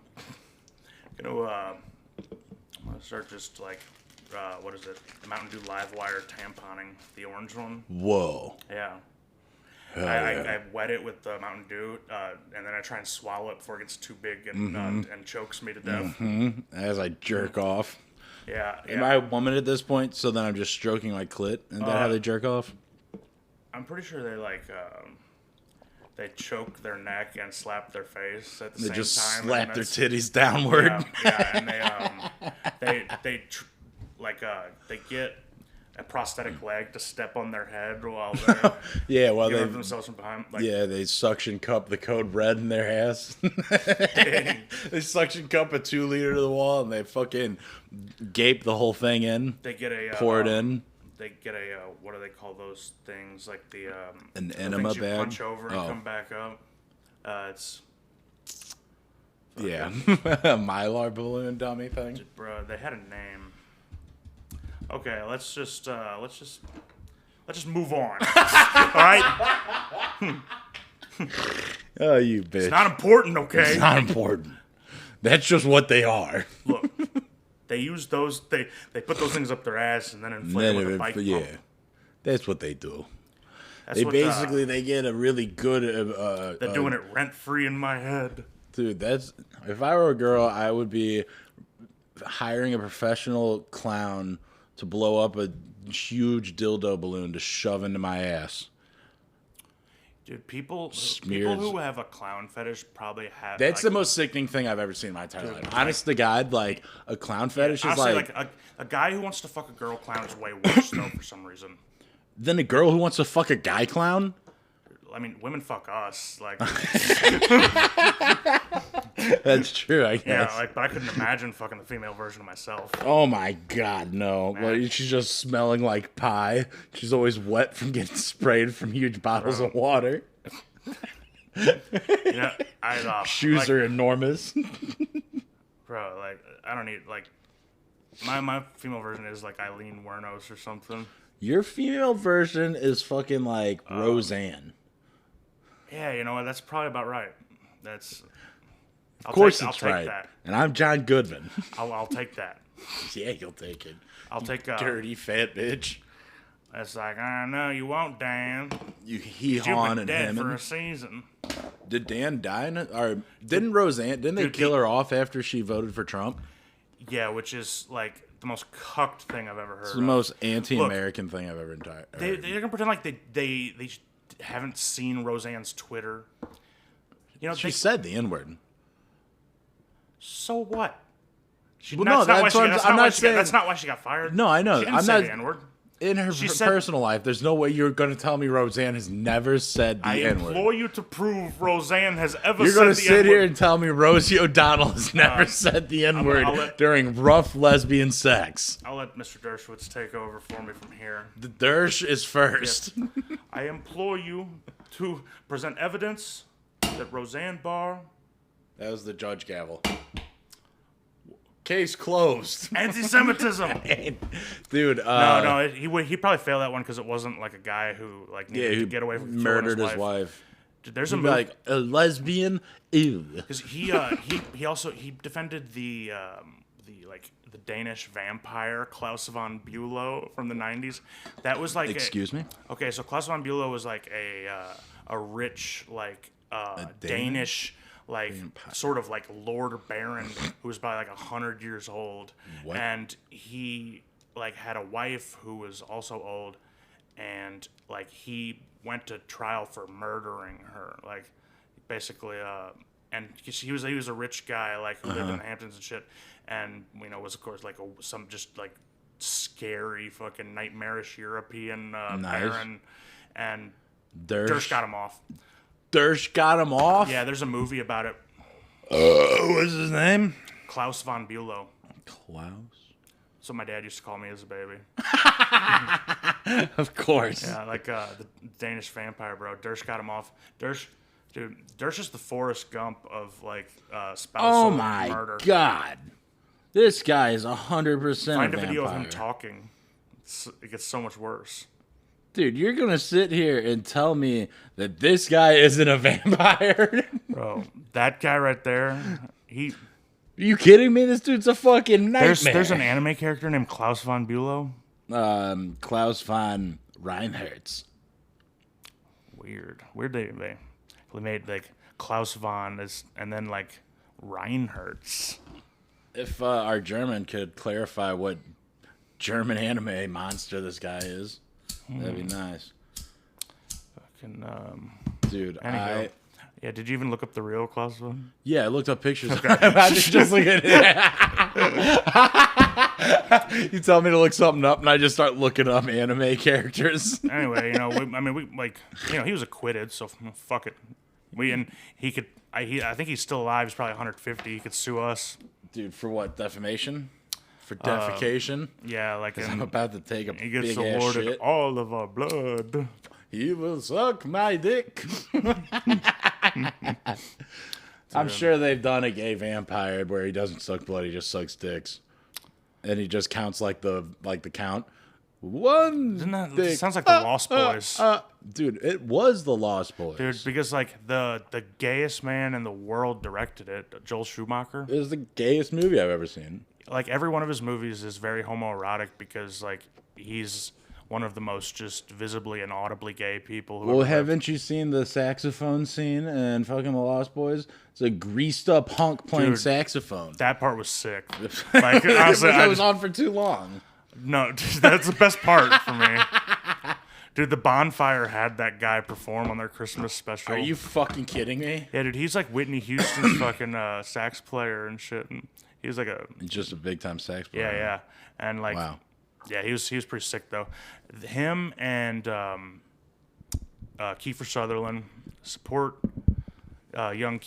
gonna start just like what is it? Mountain Dew Live Wire tamponing, the orange one. Whoa. Yeah. Hell I yeah. wet it with the Mountain Dew, and then I try and swallow it before it gets too big and chokes me to death. As I jerk off. Yeah, Am yeah. I a woman at this point? So then I'm just stroking my clit? Is that how they jerk off? I'm pretty sure they like they choke their neck and slap their face at the They same just time. slap and their that's- titties downward. Yeah, and they get a prosthetic leg to step on their head while they're Yeah, well, giving they themselves from behind. Like, yeah, they suction cup the Code Red in their ass. They suction cup a 2 liter to the wall and they fucking gape the whole thing in. they get a Pour it in. They get a what do they call those things? Like the An the enema things you bag? punch over and Oh. come back up. It's Yeah, a Mylar balloon dummy thing. bro. They had a name. Okay, let's just move on. All right, Oh, you bitch. it's not important. Okay, It's not important. That's just what they are. look, they use those. They put those things up their ass and then inflate them with a bike yeah, pump. that's what they do. That's They what, basically they get a really good. they're doing it rent free in my head. Dude, that's if I were a girl, I would be hiring a professional clown to blow up a huge dildo balloon to shove into my ass. Dude, people Smears. who have a clown fetish probably have. That's like, the most sickening thing I've ever seen in my entire life. Honest to God, like a clown fetish is honestly, like a guy who wants to fuck a girl clown is way worse though for some reason. then a girl who wants to fuck a guy clown. I mean, women fuck us, like That's true, I yeah, guess. like but I couldn't imagine fucking the female version of myself. Oh my God, no! Man. Well, she's just smelling like pie. She's always wet from getting sprayed from huge bottles of water. You know, Shoes like, are enormous. bro. Like I don't need like my female version is like Eileen Wernos or something. Your female version is fucking like Roseanne. Yeah, you know what? That's probably about right. That's Of course, I'll it's take right. that. And I'm John Goodman. I'll take that. Yeah, you'll take it. I'll take Dirty fat bitch. It's like no, you won't, Dan. You hee You've hawing been and dead for a hemming. season. Did Dan die in it? Or didn't Roseanne? Didn't they Dude, kill her off after she voted for Trump? Yeah, which is like the most cucked thing I've ever heard. It's the most anti-American thing I've ever heard. They're gonna pretend like they haven't seen Roseanne's Twitter. You know, She they, said the N-word. so what? She, Well, no, that's what I'm not saying. That's not why she got fired. No, I know. She didn't I'm say not- the N-word. In her She said- personal life, there's no way you're going to tell me Roseanne has never said the I N-word. implore you to prove Roseanne has ever You're said going the to sit N-word. here and tell me Rosie O'Donnell has never said the N-word I'll let- during rough lesbian sex. I'll let Mr. Dershowitz take over for me from here. The Dersh is first. I implore you to present evidence that Roseanne Barr. That was the judge gavel. Case closed. Anti-Semitism. Dude, No, he probably failed that one because it wasn't like a guy who like needed to get away from killing murdered his wife. Dude, there's a He'd be movie like a lesbian. Ew. because he also defended the Danish vampire Klaus von Bülow from the 90s. That was like Excuse me? Okay, so Klaus von Bülow was like a rich Danish like sort of like Lord Baron who was probably like 100 years old. What? And he like had a wife who was also old, and like he went to trial for murdering her, like basically and he was a rich guy like who lived in the Hamptons and shit, and was of course like some just like scary fucking nightmarish European baron, and Dersh got him off. Dersh got him off? Yeah, there's a movie about it. What's his name? Klaus von Bülow. Klaus? So my dad used to call me as a baby. Of course. Yeah, like the Danish vampire, bro. Dersh got him off. Dersh is the Forrest Gump of like spousal murder. God. This guy is 100% Find a vampire. video of him talking. It gets so much worse. Dude, you're going to sit here and tell me that this guy isn't a vampire? Bro, that guy right there, Are you kidding me? This dude's a fucking nightmare. There's an anime character named Klaus von Bülow. Klaus von Reinhardt. Weird they made like Klaus von and then like Reinhardt's. If our German could clarify what German anime monster this guy is, that'd be nice. Fucking dude, yeah, did you even look up the real Klaus von? Yeah, I looked up pictures. I just look at it. You tell me to look something up, and I just start looking up anime characters. Anyway, he was acquitted, so fuck it. I think he's still alive. He's probably 150. He could sue us. Dude, for what? Defamation? For defecation? Yeah, like I'm about to take a he gets big ass awarded shit. all of our blood. He will suck my dick. I'm sure they've done a gay vampire where he doesn't suck blood, he just sucks dicks. And he just counts like the count. It sounds like the Lost Boys. Dude, it was the Lost Boys. Dude, because like the gayest man in the world directed it, Joel Schumacher. It was the gayest movie I've ever seen. Like every one of his movies is very homoerotic because like he's one of the most just visibly and audibly gay people who Well, haven't you seen the saxophone scene in fucking The Lost Boys? It's a greased up hunk playing saxophone. That part was sick. Like honestly, it was on for too long. No, that's the best part for me. Dude, the Bonfire had that guy perform on their Christmas special. Are you fucking kidding me? Yeah, dude, he's like Whitney Houston's fucking sax player and shit. And he was like just a big time sax player. Yeah. And like, wow. Yeah, he was pretty sick though. Him and Kiefer Sutherland support young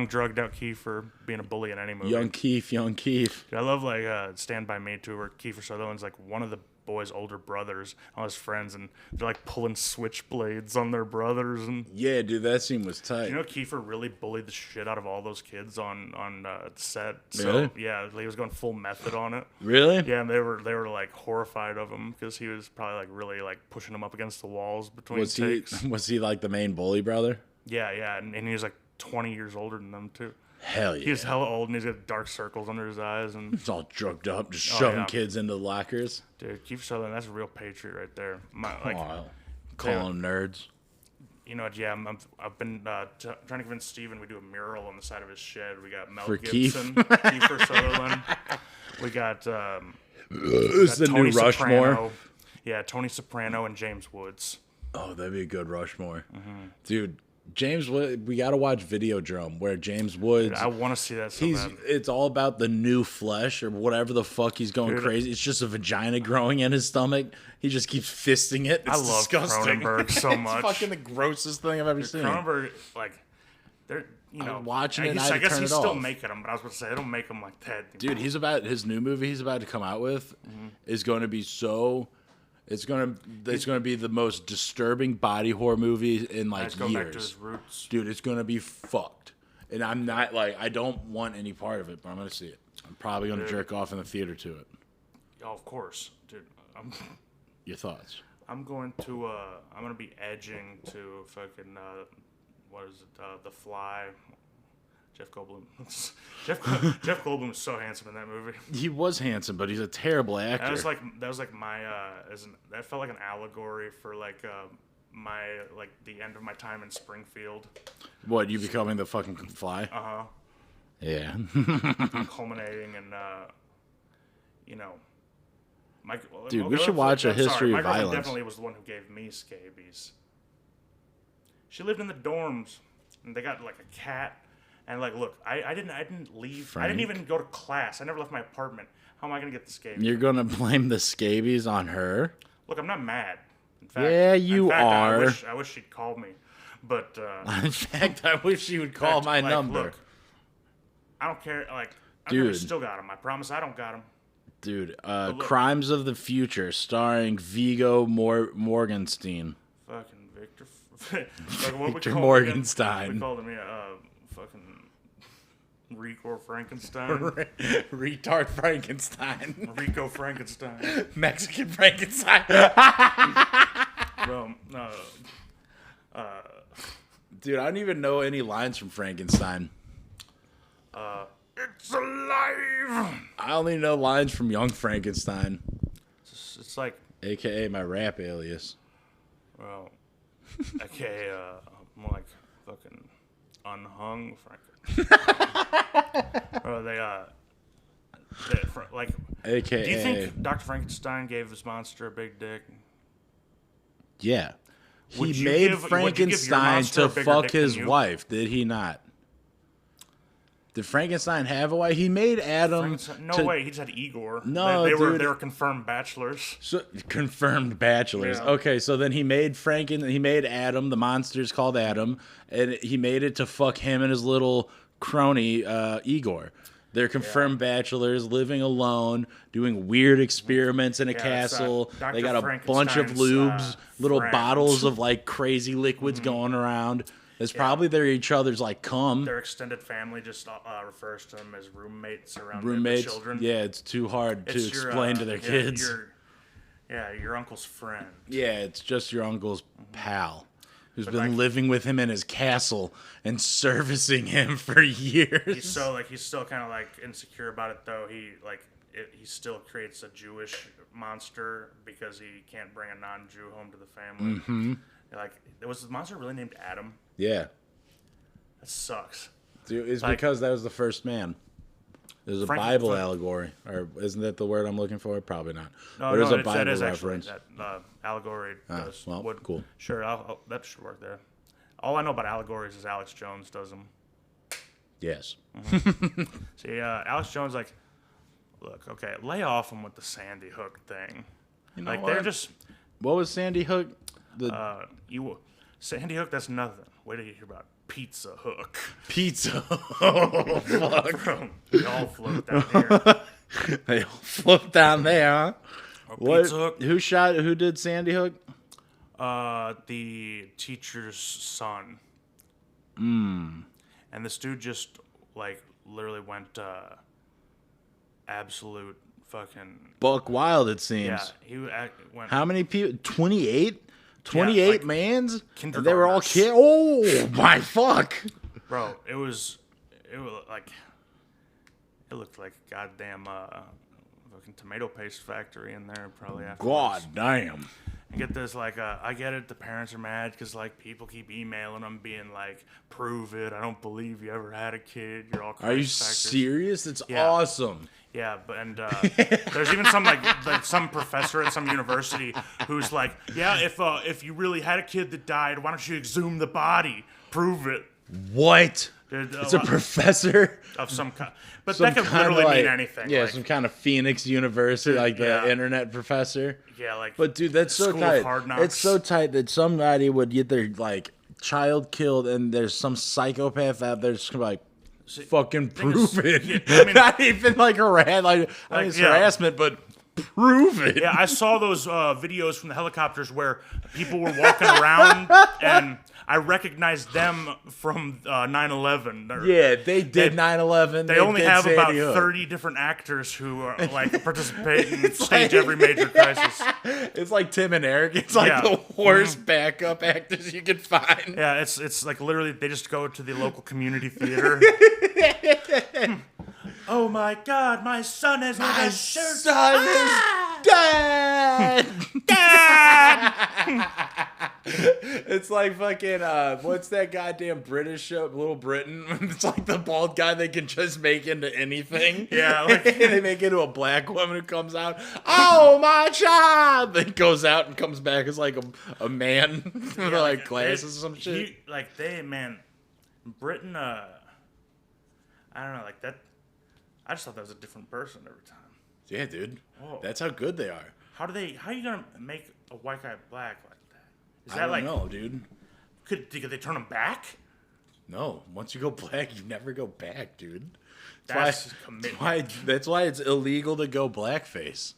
drugged out Kiefer being a bully in any movie. Young Keith. Dude, I love like Stand By Me too, where Kiefer Sutherland's like one of the boy's older brothers, all his friends, and they're like pulling switchblades on their brothers. And yeah, dude, that scene was tight. Kiefer really bullied the shit out of all those kids on set. So, really? Yeah, he was going full method on it. Really? Yeah, and they were like horrified of him because he was probably like really like pushing them up against the walls between takes. Was he like the main bully brother? Yeah, and he was like 20 years older than them too. Hell yeah. He was hella old and he's got dark circles under his eyes and it's all drugged up, just shoving kids into lockers. Dude, Kiefer Sutherland, that's a real patriot right there. Calling them nerds. You know what? Yeah, I've been trying to convince Steven we do a mural on the side of his shed. We got Mel Gibson, Kiefer Sutherland. We got This is the new Rushmore. Yeah, Tony Soprano and James Woods. Oh, that'd be a good Rushmore. Mm-hmm. Dude, James Woods, we got to watch Videodrome where James Woods. Dude, I want to see that so bad. It's all about the new flesh or whatever the fuck he's going crazy. It's just a vagina growing in his stomach. He just keeps fisting it. It's I love disgusting. Cronenberg so much. It's fucking the grossest thing I've ever seen. Cronenberg, like, they're, I'm watching it. I guess he's still off. making them, but I was about to say, they don't make them like that. Dude, his new movie he's about to come out with is going to be so. It's gonna be the most disturbing body horror movie in like go years. Back to his roots. Dude, it's gonna be fucked. And I'm not like I don't want any part of it, but I'm gonna see it. I'm probably gonna jerk off in the theater to it. Oh, of course, dude. Your thoughts? I'm going to I'm gonna be edging to fucking what is it? The Fly. Jeff Goldblum. Jeff Goldblum was so handsome in that movie. He was handsome, but he's a terrible actor. That was like my that felt like an allegory for like my like the end of my time in Springfield. What, you becoming the fucking Fly? Yeah. Culminating in you know. Dude, we should watch A History of My girlfriend Violence. definitely was the one who gave me scabies. She lived in the dorms, and they got like a cat. And like, look, I didn't leave. Frank? I didn't even go to class. I never left my apartment. How am I gonna get the scabies? You're gonna blame the scabies on her? Look, I'm not mad. In fact, Yeah, you are. I wish she'd called me, but In fact, I wish you would call my number. Look, I don't care. Like, I Dude. still got him. I promise, I don't got him. Dude, look. Crimes of the Future, starring Viggo Morgenstein. Fucking Victor. Like, what Victor we called Morgenstein. We called him, fucking Rico Frankenstein. Retard Frankenstein. Rico Frankenstein. Mexican Frankenstein. Bro, Dude, I don't even know any lines from Frankenstein. it's alive. I only know lines from Young Frankenstein, It's like, a.k.a. my rap alias. well, okay, more like fucking unhung Frankenstein. Bro, like, A.k.a. do you think Dr. Frankenstein gave this monster a big dick? Yeah. Would He you made give your Frankenstein monster to a bigger fuck dick than his you? wife, did he not? Did Frankenstein have a wife? He made Adam. No way, he just had Igor. No, they dude. were confirmed bachelors. So, confirmed bachelors. Yeah. Okay, so then he made Adam. The monster's called Adam, and he made it to fuck him and his little crony Igor. They're confirmed bachelors, living alone, doing weird experiments in a castle. Dr. They got a bunch of Frankenstein's, lubes, little friends. bottles of like crazy liquids going around. It's probably they're each other's like cum. Their extended family just refers to them as roommates around Roommates. the children. Yeah, it's too hard to It's your, explain to their kids. Your uncle's friend. Yeah, it's just your uncle's pal who's been like- living with him in his castle and servicing him for years. He's still kind of like insecure about it though. He still creates a Jewish monster because he can't bring a non-Jew home to the family. Mm-hmm. Like, was the monster really named Adam? Yeah. That sucks. Dude, it's Like- because that was the first man. There's a Bible allegory. Or isn't that the word I'm looking for? Probably not. No, There's a that Bible is actually reference. that allegory. Does, well, cool. Sure, that should work there. All I know about allegories is Alex Jones does them. Yes. See, Alex Jones, like, look, okay, lay off him with the Sandy Hook thing. You know Like, what? they're just, What was Sandy Hook? Sandy Hook, that's nothing. Wait till you hear about Pizza Hook. Pizza. Oh, fuck. We all float down here. They all flipped down there, huh? What? Pizza Hook. Who did Sandy Hook? The teacher's son. And this dude just, like, literally went absolute fucking... Buck wild, it seems. Yeah, he went... How many people? 28? 28 like mans? And they were all kindergartners. kids? Oh, my fuck. Bro, it was like... It looked like a goddamn fucking tomato paste factory in there probably afterwards. God damn. And get this, like, I get it, the parents are mad because, like, people keep emailing them being like, prove it, I don't believe you ever had a kid, you're all Are you Christ factors. serious? That's Yeah. awesome. Yeah, but and there's even some like some professor at some university who's like, yeah, if you really had a kid that died, why don't you exhume the body, prove it? What? Dude, It's a professor? of some kind, but Some that could kinda literally mean like- anything. Yeah, like, some kind of Phoenix University, like the Yeah. internet professor. yeah, like. But dude, that's so School of tight. Hard Knocks. It's so tight that somebody would get their like child killed, and there's some psychopath out there just gonna be like, fucking thing is- prove it. yeah, I mean- Not even like harass, like I mean, it's yeah. harassment, but Prove it. Yeah, I saw those videos from the helicopters where people were walking around, and I recognized them from 9/11. Yeah, they did 9/11. They only did have Sandy about Hook. 30 different actors who are, like participate and stage every major crisis. It's like Tim and Eric. It's like Yeah. the worst backup actors you can find. Yeah, it's like literally they just go to the local community theater. Oh my God, my son has My a shirt. son is dead. It's like fucking what's that goddamn British show, Little Britain? It's like the bald guy they can just make into anything. Yeah, like- they make it into a black woman who comes out. Oh my child! Then goes out and comes back as like a man with like glasses or some shit. Britain. I don't know, like that. I just thought that was a different person every time. Yeah, dude. Whoa. That's how good they are. How are you gonna make a white guy black like that? Is I that don't like know, dude. could they turn him back? No, once you go black, you never go back, dude. That's commitment. That's why it's illegal to go blackface.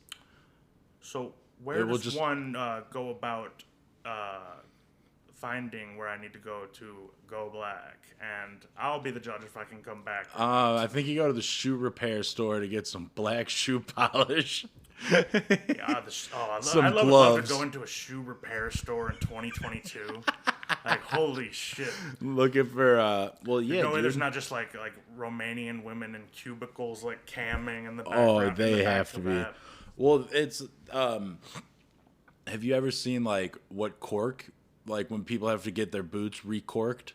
So where It will does just- one go about finding where I need to go black? And I'll be the judge if I can come back. I think you go to the shoe repair store to get some black shoe polish. Yeah, Some I love gloves. to go into a shoe repair store in 2022. Like, holy shit. Looking for well, yeah, No way dude. there's not just like Romanian women in cubicles like camming in the Oh, background. they in the back have to of be. that. Well, it's have you ever seen like what cork, like when people have to get their boots recorked?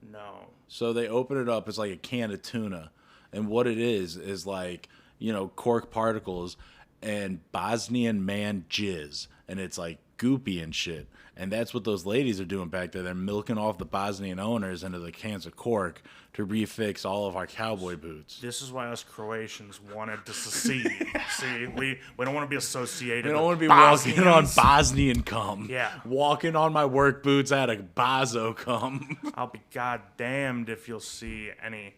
No. So they open it up, it's like a can of tuna. And what it is like, cork particles and Bosnian man jizz. And it's like goopy and shit. And that's what those ladies are doing back there. They're milking off the Bosnian owners into the cans of cork to refix all of our cowboy boots. This is why us Croatians wanted to secede. See, we don't want to be associated. I don't want to be with walking on Bosnians. Bosnian cum. Yeah. Walking on my work boots out of Bozo cum. I'll be goddamned if you'll see any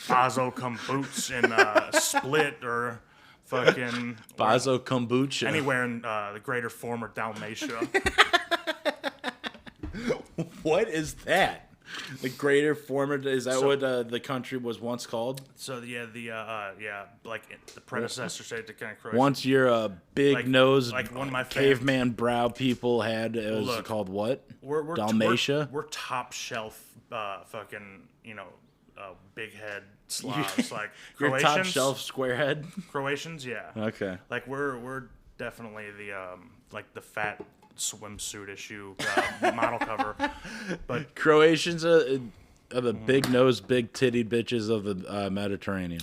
Bazo cum boots in Split or fucking Bozo kombucha. anywhere in the greater former Dalmatia. What is that? The greater former, is that what the country was once called? So like the predecessor state to kind of Croatia. Once your big nose like one of my caveman brow people had, it was Look, called what? we're Dalmatia? We're top shelf, fucking big head Slavs like Your Croatians. top shelf squarehead? Croatians, yeah. Okay. Like we're definitely the like the fat swimsuit issue model cover, but Croatians are the big nose, big titty bitches of the Mediterranean.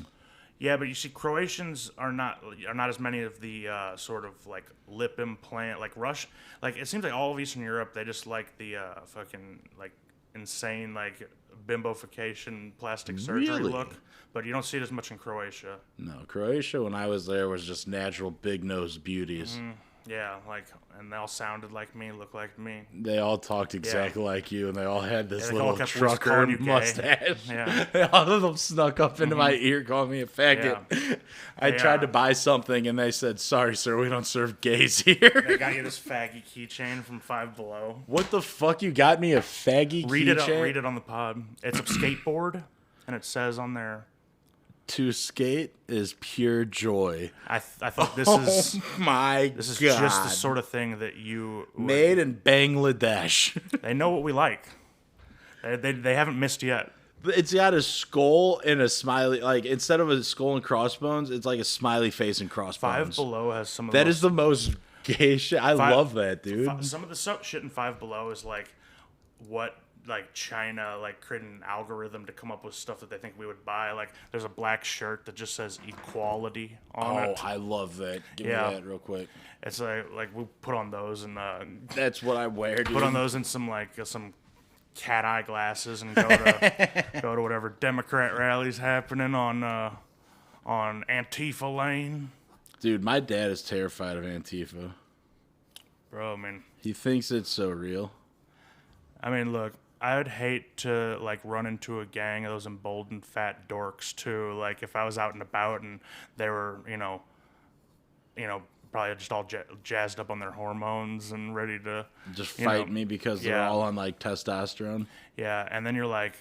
yeah, but you see, Croatians are not as many of the sort of like lip implant like like it seems like all of Eastern Europe they just like the fucking like insane like bimbofication plastic surgery Really? look, but you don't see it as much in Croatia. No, Croatia when I was there was just natural big nose beauties. Yeah, like, and they all sounded like me, looked like me. They all talked exactly like you, and they all had this Yeah, they all little kept trucker calling you gay. mustache. Yeah. All of them snuck up into my ear, calling me a faggot. I Yeah. tried to buy something, and they said, "Sorry, sir, we don't serve gays here." They got you this faggy keychain from Five Below. What the fuck? You got me a faggy Read keychain? it on the pod. It's a skateboard, and it says on there. To skate is pure joy. I thought this Oh is my this is god! just the sort of thing that you would- Made in Bangladesh. They know what we like. They haven't missed yet. It's got a skull and a smiley. Like instead of a skull and crossbones, it's like a smiley face and crossbones. Five Below has some of That the is the most gay shit. I love that, dude. some of the shit in Five Below is like what like China like created an algorithm to come up with stuff that they think we would buy. Like there's a black shirt that just says equality on Oh, it. I love that. Give Yeah. me that real quick. It's like we put on those and That's what I wear, dude. put on those and some cat eye glasses and go to whatever Democrat rallies happening on Antifa Lane. Dude, my dad is terrified of Antifa. Bro, I mean, He thinks it's so real. look, I would hate to like run into a gang of those emboldened fat dorks too. Like if I was out and about and they were, probably just all jazzed up on their hormones and ready to Just you know, fight me because they're yeah. all on like testosterone. Yeah, and then you're like,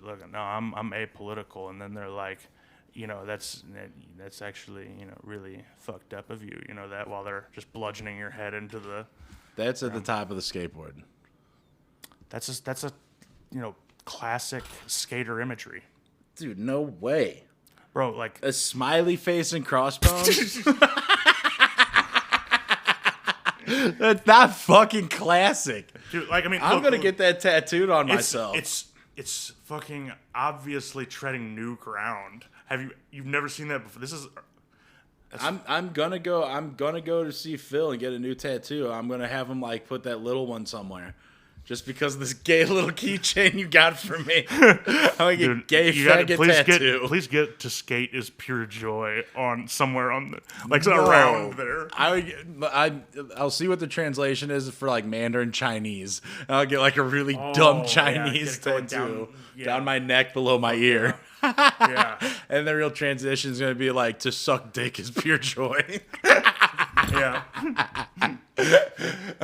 look, no, I'm apolitical, and then they're like, that's actually really fucked up of you, that while they're just bludgeoning your head into the. That's at the top of the skateboard. That's a classic skater imagery, Dude, no way. bro. Like A smiley face and crossbones? That's not fucking classic. dude, like I mean, I'm look, gonna get that tattooed on myself. It's fucking obviously treading new ground. You've never seen that before? This is. I'm gonna go to see Phil and get a new tattoo. I'm gonna have him like put that little one somewhere. Just because of this gay little keychain you got for me. I'm gonna get gay faggot tattoo. Please get to skate is pure joy on somewhere on the around there. I'll see what the translation is for like Mandarin Chinese. And I'll get like a really dumb Chinese get it tattoo going down my neck below my ear. Yeah, And the real transition is gonna be like to suck dick is pure joy. yeah. I'm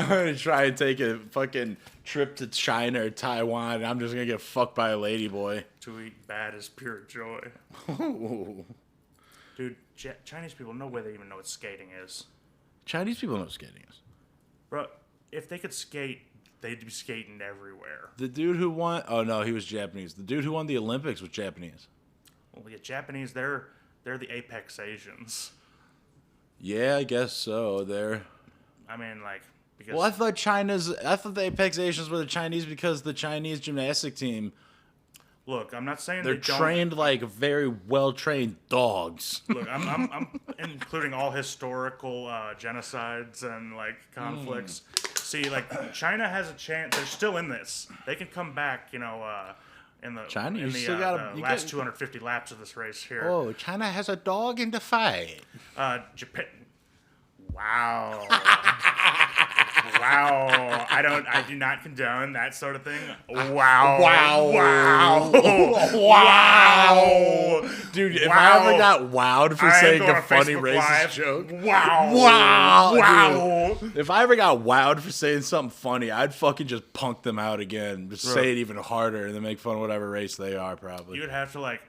gonna try and take a fucking trip to China or Taiwan, and I'm just gonna get fucked by a ladyboy. To eat bad is pure joy, Ooh. dude. Chinese people, no way they even know what skating is, Chinese people know what skating is. bro. If they could skate, they'd be skating everywhere. The dude who won, oh no, he was Japanese. The dude who won the Olympics was Japanese. Well, yeah, Japanese, they're the apex Asians. Yeah, I guess so. I mean, like, because Well, I thought the Apex Asians were the Chinese because the Chinese gymnastic team, look, I'm not saying they're they don't. trained like very well trained dogs. Look, I'm including all historical genocides and like conflicts. See, like China has a chance. They're still in this. They can come back. In the China, you in the, still gotta- the you last get- 250 laps of this race here. Oh, China has a dog in the fight. Japan. Wow. Wow. I do not condone that sort of thing. Wow. Wow. Wow. Wow. Dude, if Wow. I ever got wowed for I am saying going a on funny Facebook racist Live. joke. Wow. Wow. Wow. Dude, if I ever got wowed for saying something funny, I'd fucking just punk them out again. Just say it even harder and then make fun of whatever race they are, probably. You would have to like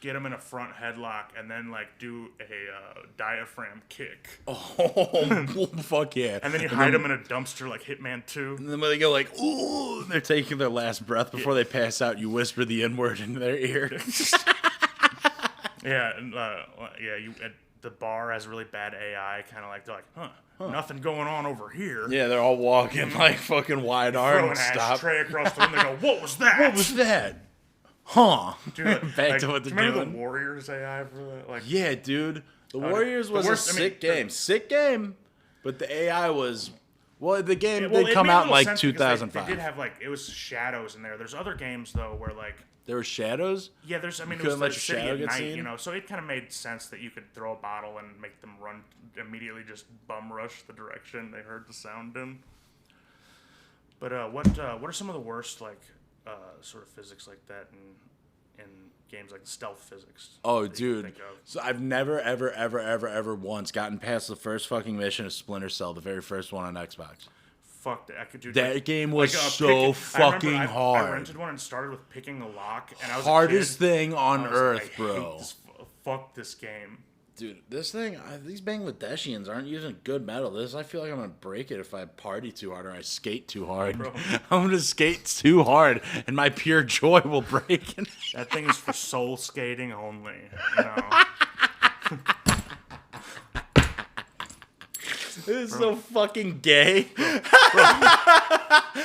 get them in a front headlock and then like do a diaphragm kick. Oh, fuck yeah. And then you hide them in a dumpster like Hitman 2. And then when they go like, ooh, they're taking their last breath before they pass out, you whisper the N-word into their ear. Yeah, and, the bar has really bad AI, kind of like they're like, nothing going on over here. Yeah, they're all walking like fucking wide Throw armed. an Stop. ashtray across the room. They go, "What was that?" What was that? Huh. Dude, Back like, to what do they're you remember doing. the Warriors AI for that? Like, Yeah, dude. The Warriors the was worst- a I mean, sick game. Sick game. But the AI was... Well, the game well, did it come made out in little like sense because 2005. They did have like it was shadows in there. There's other games though where like There were shadows? yeah, it was couldn't the let your city shadow at get night, seen? so it kind of made sense that you could throw a bottle and make them run immediately, just bum rush the direction they heard the sound in. But what are some of the worst like sort of physics like that in games like stealth physics? Oh, that you dude. think of? So I've never, ever once gotten past the first fucking mission of Splinter Cell, the very first one on Xbox. Fuck that! I could do That like- game was like, so picking- fucking I hard. rented one and started with picking a lock, and I was Hardest a kid. thing on I was earth, like, I bro. hate this, fuck this game. Dude, this thing, these Bangladeshians aren't using good metal. I feel like I'm going to break it if I party too hard or I skate too hard. Bro. I'm going to skate too hard and my pure joy will break. That thing is for soul skating only. You know? This is so fucking gay.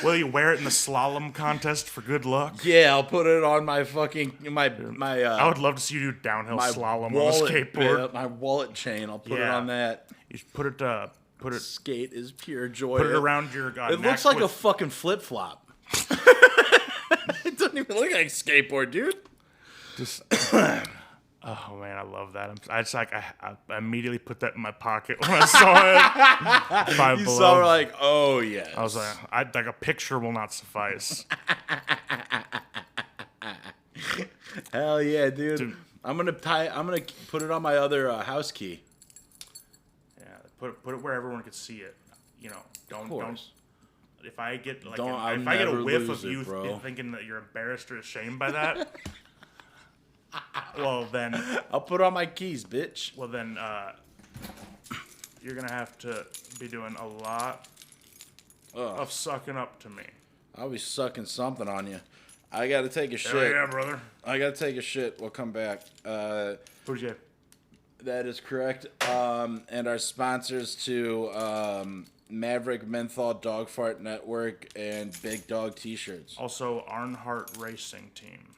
Will you wear it in the slalom contest for good luck? Yeah, I'll put it on my fucking, my I would love to see you do downhill my slalom on a wallet, skateboard. my wallet chain. I'll put it Yeah. on that. You should put it Skate is pure joy. put it around your It neck looks like a with- fucking flip flop. It doesn't even look like a skateboard, dude. Oh man, I love that. I immediately put that in my pocket when I saw it. Five You Below. saw her like, oh yeah. I was like, like a picture will not suffice. Hell yeah, dude. Dude. I'm gonna put it on my other house key. put it where everyone could see it. You know, don't. If I get like Don't- I'll if I get a never whiff lose of it, you bro. thinking that you're embarrassed or ashamed by that, well then, I'll put on my keys, bitch. You're gonna have to be doing a lot of sucking up to me. I'll be sucking something on you. I gotta take a Hell shit. yeah, brother. I gotta take a shit. We'll come back. Who'd you get? That is correct. And our sponsors to Maverick Menthol Dog Fart Network and Big Dog T-shirts. Also, Arnhart Racing Team.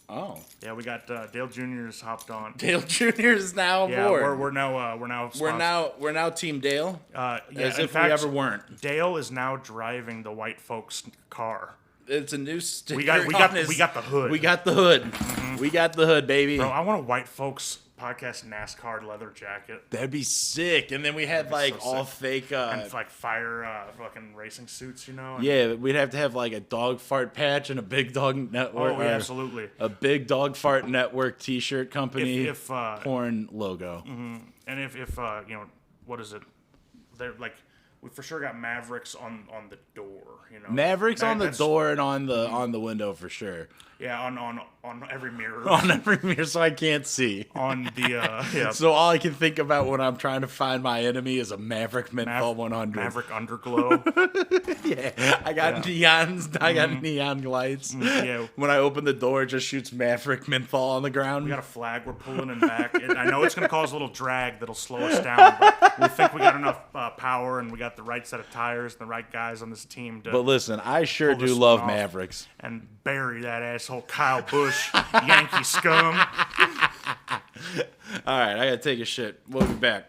Oh, Yeah, we got Dale Jr.'s hopped on. Dale Jr. is now Yeah, aboard. we're now sponsored. We're now Team Dale. Yeah, as in if fact, we ever weren't. Dale is now driving the white folks' car. It's a new sticker. We got the hood. We got the hood. We got the hood, baby. Bro, I want a white folks podcast NASCAR leather jacket That'd be sick. And then we had like so all sick. fake. and like fire fucking racing suits, you know. And, Yeah, we'd have to have like a dog fart patch and a big dog network. Oh, yeah, or absolutely. A big dog fart network T-shirt company. If porn logo. and if you know, what is it? They're like, we for sure got Mavericks on the door, you know. Mavericks on the That's- door and on the window for sure. Yeah, on every mirror. On every mirror, so I can't see. on the yeah. So all I can think about when I'm trying to find my enemy is a Maverick Menthol 100. Maverick Underglow. Yeah, I got neons. I got neon lights. Yeah. When I open the door, it just shoots Maverick Menthol on the ground. We got a flag we're pulling in back. I know it's going to cause a little drag that'll slow us down, but we think we got enough power and we got the right set of tires and the right guys on this team to But listen, I sure Pull do this love one off. Mavericks. and bury that asshole Kyle Busch, Yankee scum. All right, I gotta take a shit. We'll be back.